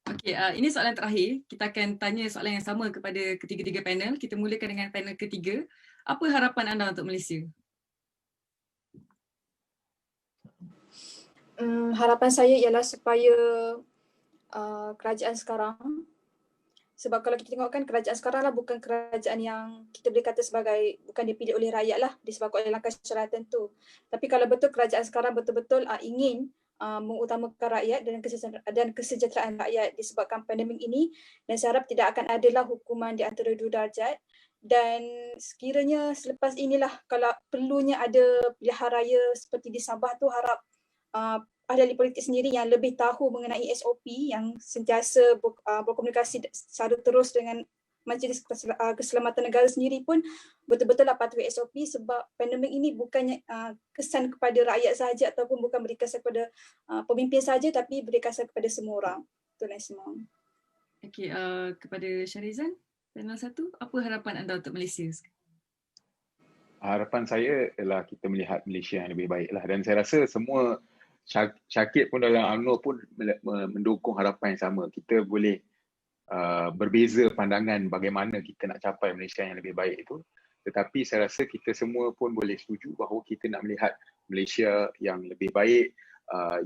Okey, ini soalan terakhir. Kita akan tanya soalan yang sama kepada ketiga-tiga panel. Kita mulakan dengan panel ketiga. Apa harapan anda untuk Malaysia? Harapan saya ialah supaya kerajaan sekarang, sebab kalau kita tengok kan kerajaan sekarang lah bukan kerajaan yang kita boleh kata sebagai, bukan dipilih oleh rakyat lah, disebabkan oleh langkah syaratan tu. Tapi kalau betul kerajaan sekarang betul-betul ingin mengutamakan rakyat dan kesejahteraan rakyat disebabkan pandemik ini, dan saya harap tidak akan adalah hukuman di antara 2 darjat. Dan sekiranya selepas inilah kalau perlunya ada pilihan raya seperti di Sabah tu, harap ahli politik sendiri yang lebih tahu mengenai SOP, yang sentiasa berkomunikasi secara terus dengan Majlis Keselamatan Negara sendiri pun betul-betul patuhi SOP, sebab pandemik ini bukannya kesan kepada rakyat sahaja ataupun bukan beri kesan kepada pemimpin sahaja, tapi beri kesan kepada semua orang. Itulah semua. Okey, kepada Syarizan, panel 1, apa harapan anda untuk Malaysia? Harapan saya ialah kita melihat Malaysia yang lebih baik lah, dan saya rasa semua Syakir pun dalam UMNO pun mendukung harapan yang sama. Kita boleh berbeza pandangan bagaimana kita nak capai Malaysia yang lebih baik itu, tetapi saya rasa kita semua pun boleh setuju bahawa kita nak melihat Malaysia yang lebih baik,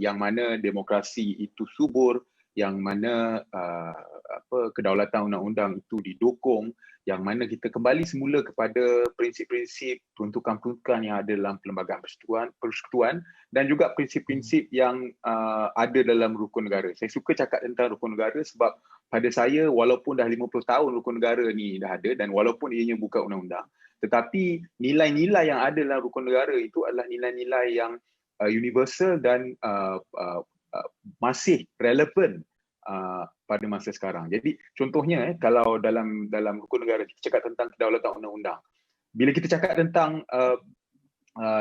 yang mana demokrasi itu subur, yang mana kedaulatan undang-undang itu didukung, yang mana kita kembali semula kepada prinsip-prinsip peruntukan-peruntukan yang ada dalam Perlembagaan Persekutuan dan juga prinsip-prinsip yang ada dalam rukun negara. Saya suka cakap tentang rukun negara sebab pada saya, walaupun dah 50 tahun rukun negara ni dah ada dan walaupun ianya bukan undang-undang, tetapi nilai-nilai yang ada dalam rukun negara itu adalah nilai-nilai yang universal dan masih relevan pada masa sekarang. Jadi contohnya kalau dalam hukum negara kita cakap tentang kedaulatan undang-undang. Bila kita cakap tentang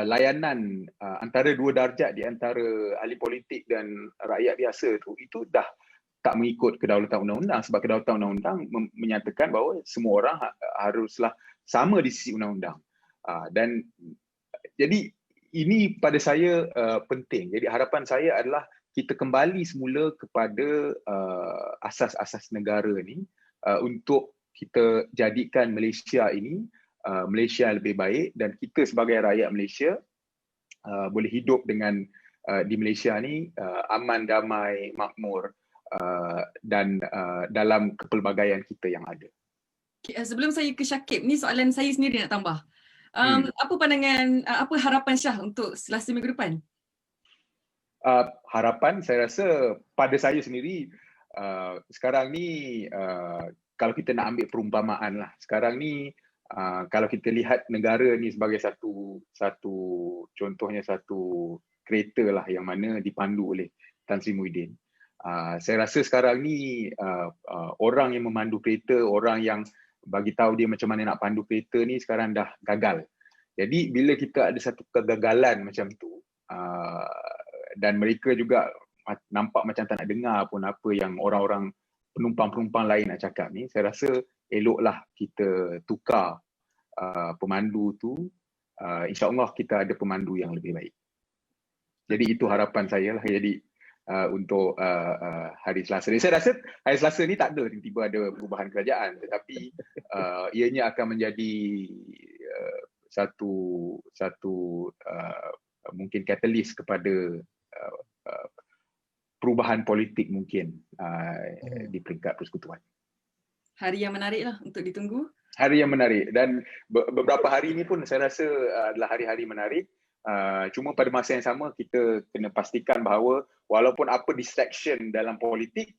layanan antara dua darjat di antara ahli politik dan rakyat biasa tu, itu dah tak mengikut kedaulatan undang-undang, sebab kedaulatan undang-undang menyatakan bahawa semua orang haruslah sama di sisi undang-undang. Dan jadi ini pada saya penting. Jadi harapan saya adalah kita kembali semula kepada asas-asas negara ni untuk kita jadikan Malaysia ini Malaysia yang lebih baik, dan kita sebagai rakyat Malaysia boleh hidup dengan di Malaysia ni aman, damai, makmur dan dalam kepelbagaian kita yang ada. Okay, sebelum saya ke Syakib, ni soalan saya sendiri nak tambah. Apa pandangan, apa harapan Syah untuk Selasa minggu depan? Harapan saya rasa pada saya sendiri sekarang ni kalau kita nak ambil perumpamaan lah, sekarang ni kalau kita lihat negara ni sebagai satu contohnya satu kereta lah yang mana dipandu oleh Tan Sri Muhyiddin. Saya rasa sekarang ni orang yang memandu kereta, orang yang bagi tahu dia macam mana nak pandu kereta ni sekarang dah gagal. Jadi bila kita ada satu kegagalan macam tu, dan mereka juga nampak macam tak nak dengar pun apa yang orang-orang penumpang-penumpang lain nak cakap ni, saya rasa eloklah kita tukar pemandu tu. InsyaAllah kita ada pemandu yang lebih baik. Jadi itu harapan saya lah. Jadi untuk hari Selasa ni, saya rasa hari Selasa ni tak ada tiba-tiba ada perubahan kerajaan, tetapi ianya akan menjadi satu mungkin katalis kepada perubahan politik mungkin di peringkat persekutuan. Hari yang menarik lah untuk ditunggu. Hari yang menarik, dan beberapa hari ini pun saya rasa adalah hari-hari menarik. Cuma pada masa yang sama kita kena pastikan bahawa walaupun apa distraction dalam politik,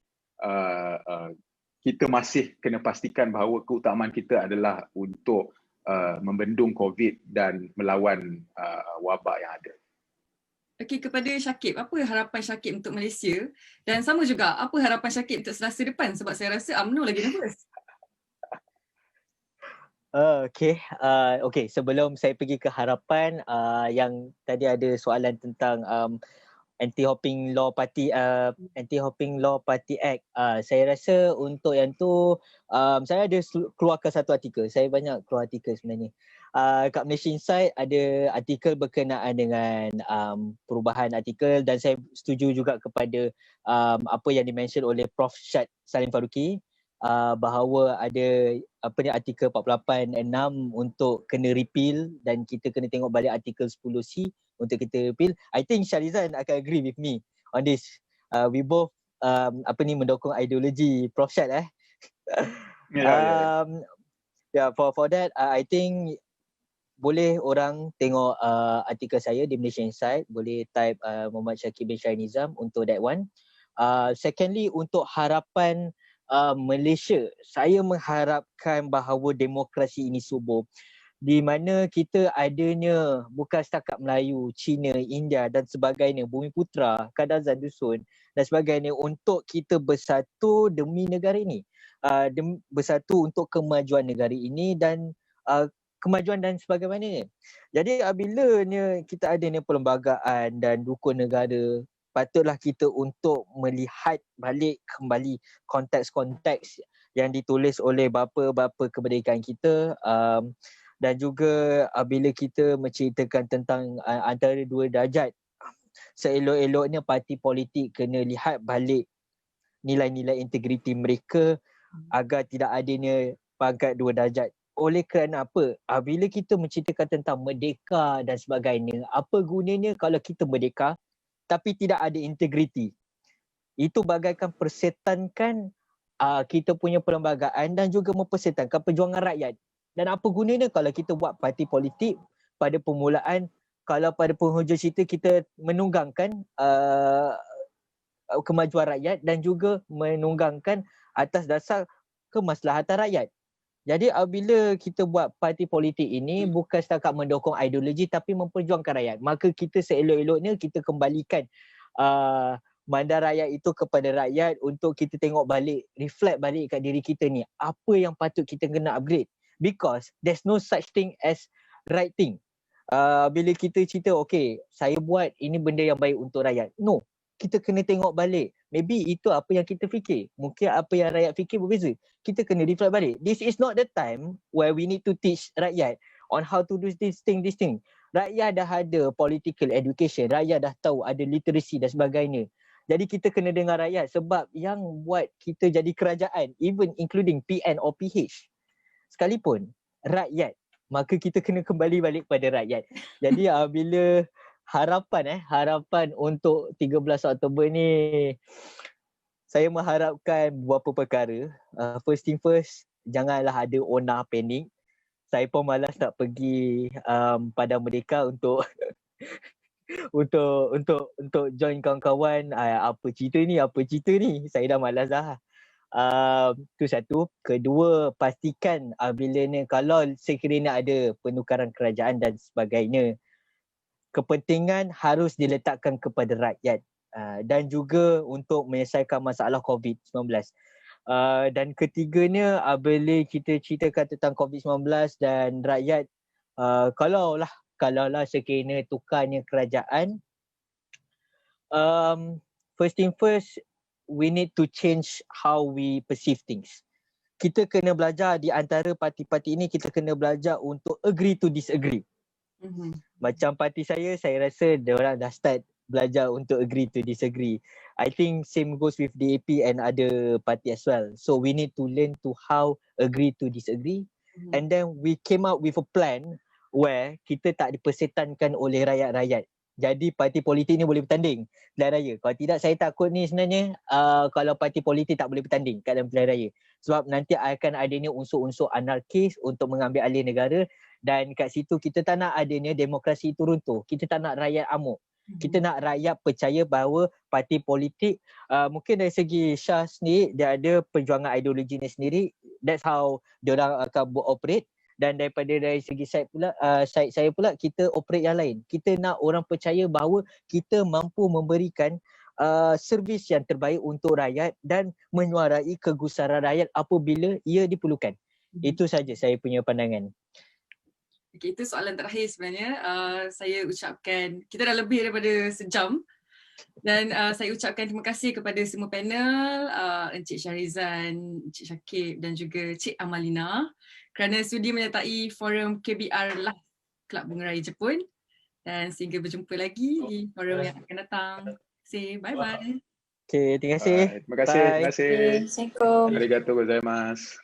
kita masih kena pastikan bahawa keutamaan kita adalah untuk membendung COVID dan melawan wabak yang ada. Okey, kepada Syakib, apa harapan Syakib untuk Malaysia? Dan sama juga, apa harapan Syakib untuk Selasa depan? Sebab saya rasa UMNO lagi nervous. Okay, sebelum saya pergi ke harapan, yang tadi ada soalan tentang Anti-Hopping Law Party Act. Saya rasa untuk yang tu saya ada keluarkan satu artikel. Saya banyak keluar artikel sebenarnya. Kat Malaysia Insight ada artikel berkenaan dengan perubahan artikel, dan saya setuju juga kepada apa yang di-mention oleh Prof. Syed Salim Faruqi, bahawa ada artikel 48.6 untuk kena repeal, dan kita kena tengok balik artikel 10C untuk kita repeal. I think Shahrizan akan agree with me on this. We both mendukung ideologi Prof. Syed for that I think boleh orang tengok artikel saya di Malaysia Insight, boleh type Muhammad Syakib bin Syahir Nizam untuk that one. Secondly, untuk harapan Malaysia, saya mengharapkan bahawa demokrasi ini subur, di mana kita adanya bukan setakat Melayu, Cina, India dan sebagainya, Bumiputera, Kadazan Dusun dan sebagainya, untuk kita bersatu demi negara ini, bersatu untuk kemajuan negara ini dan kemajuan dan sebagainya. Jadi apabila kita ada perlembagaan dan dukun negara, patutlah kita untuk melihat balik kembali konteks-konteks yang ditulis oleh bapa-bapa kemerdekaan kita, dan juga bila kita menceritakan tentang antara dua darjat, seelok-eloknya parti politik kena lihat balik nilai-nilai integriti mereka agar tidak adanya pangkat dua darjat. Oleh kerana apa? Bila kita menceritakan tentang merdeka dan sebagainya, apa gunanya kalau kita merdeka tapi tidak ada integriti? Itu bagaikan persetankan kita punya perlembagaan dan juga mempersetankan perjuangan rakyat. Dan apa gunanya kalau kita buat parti politik pada permulaan, kalau pada penghujung cerita kita menunggangkan kemajuan rakyat dan juga menunggangkan atas dasar kemaslahatan rakyat. Jadi apabila kita buat parti politik ini bukan setakat mendukung ideologi tapi memperjuangkan rakyat, maka kita seelok-eloknya kita kembalikan mandat rakyat itu kepada rakyat untuk kita tengok balik, reflect balik kat diri kita ni, apa yang patut kita kena upgrade, because there's no such thing as right thing. Bila kita cerita okay, saya buat ini benda yang baik untuk rakyat, no, kita kena tengok balik, maybe itu apa yang kita fikir, mungkin apa yang rakyat fikir berbeza. Kita kena reflect balik. This is not the time where we need to teach rakyat on how to do this thing. Rakyat dah ada political education, rakyat dah tahu ada literacy dan sebagainya. Jadi kita kena dengar rakyat, sebab yang buat kita jadi kerajaan, even including PN or PH sekalipun, rakyat. Maka kita kena kembali balik pada rakyat. Jadi bila harapan untuk 13 Oktober ni, saya mengharapkan beberapa perkara. First thing first, janganlah ada ona panik. Saya pun malas nak pergi Padang Merdeka untuk untuk join kawan-kawan, apa cerita ni, saya dah malas dah. Tu satu. Kedua, pastikan bila ni kalau sekiranya ada penukaran kerajaan dan sebagainya, kepentingan harus diletakkan kepada rakyat, dan juga untuk menyelesaikan masalah COVID-19. Dan ketiganya, bila kita ceritakan tentang COVID-19 dan rakyat, kalaulah sekiranya tukarnya kerajaan, first thing first, we need to change how we perceive things. Kita kena belajar di antara parti-parti ini, kita kena belajar untuk agree to disagree. Macam parti saya rasa diorang dah start belajar untuk agree to disagree. I think same goes with DAP and other party as well. So we need to learn to how agree to disagree. And then we came up with a plan where kita tak dipersetankan oleh rakyat-rakyat. Jadi parti politik ni boleh bertanding pilihan raya. Kalau tidak, saya takut ni sebenarnya kalau parti politik tak boleh bertanding kat dalam pilihan raya. Sebab nanti akan adanya unsur-unsur anarkis untuk mengambil alih negara, dan kat situ kita tak nak adanya demokrasi itu runtuh. Kita tak nak rakyat amuk. Kita nak rakyat percaya bahawa parti politik, mungkin dari segi Shah sendiri, dia ada perjuangan ideologinya sendiri. That's how diorang akan beroperate. Dan daripada dari segi saya pula, kita operate yang lain. Kita nak orang percaya bahawa kita mampu memberikan servis yang terbaik untuk rakyat dan menyuarai kegusaran rakyat apabila ia diperlukan. Itu saja saya punya pandangan. Okay, itu soalan terakhir sebenarnya. Saya ucapkan, kita dah lebih daripada sejam. Dan saya ucapkan terima kasih kepada semua panel, Encik Shahrizan, Encik Shakib dan juga Cik Amalina kerana sudi menyertai forum KBR Live Kelab Bunga Raya Jepun, dan sehingga berjumpa lagi di forum yang akan datang. Terima kasih. Bye-bye. Okay, terima kasih. Terima kasih. Bye. Terima kasih. Assalamualaikum. Arigatou gozaimasu.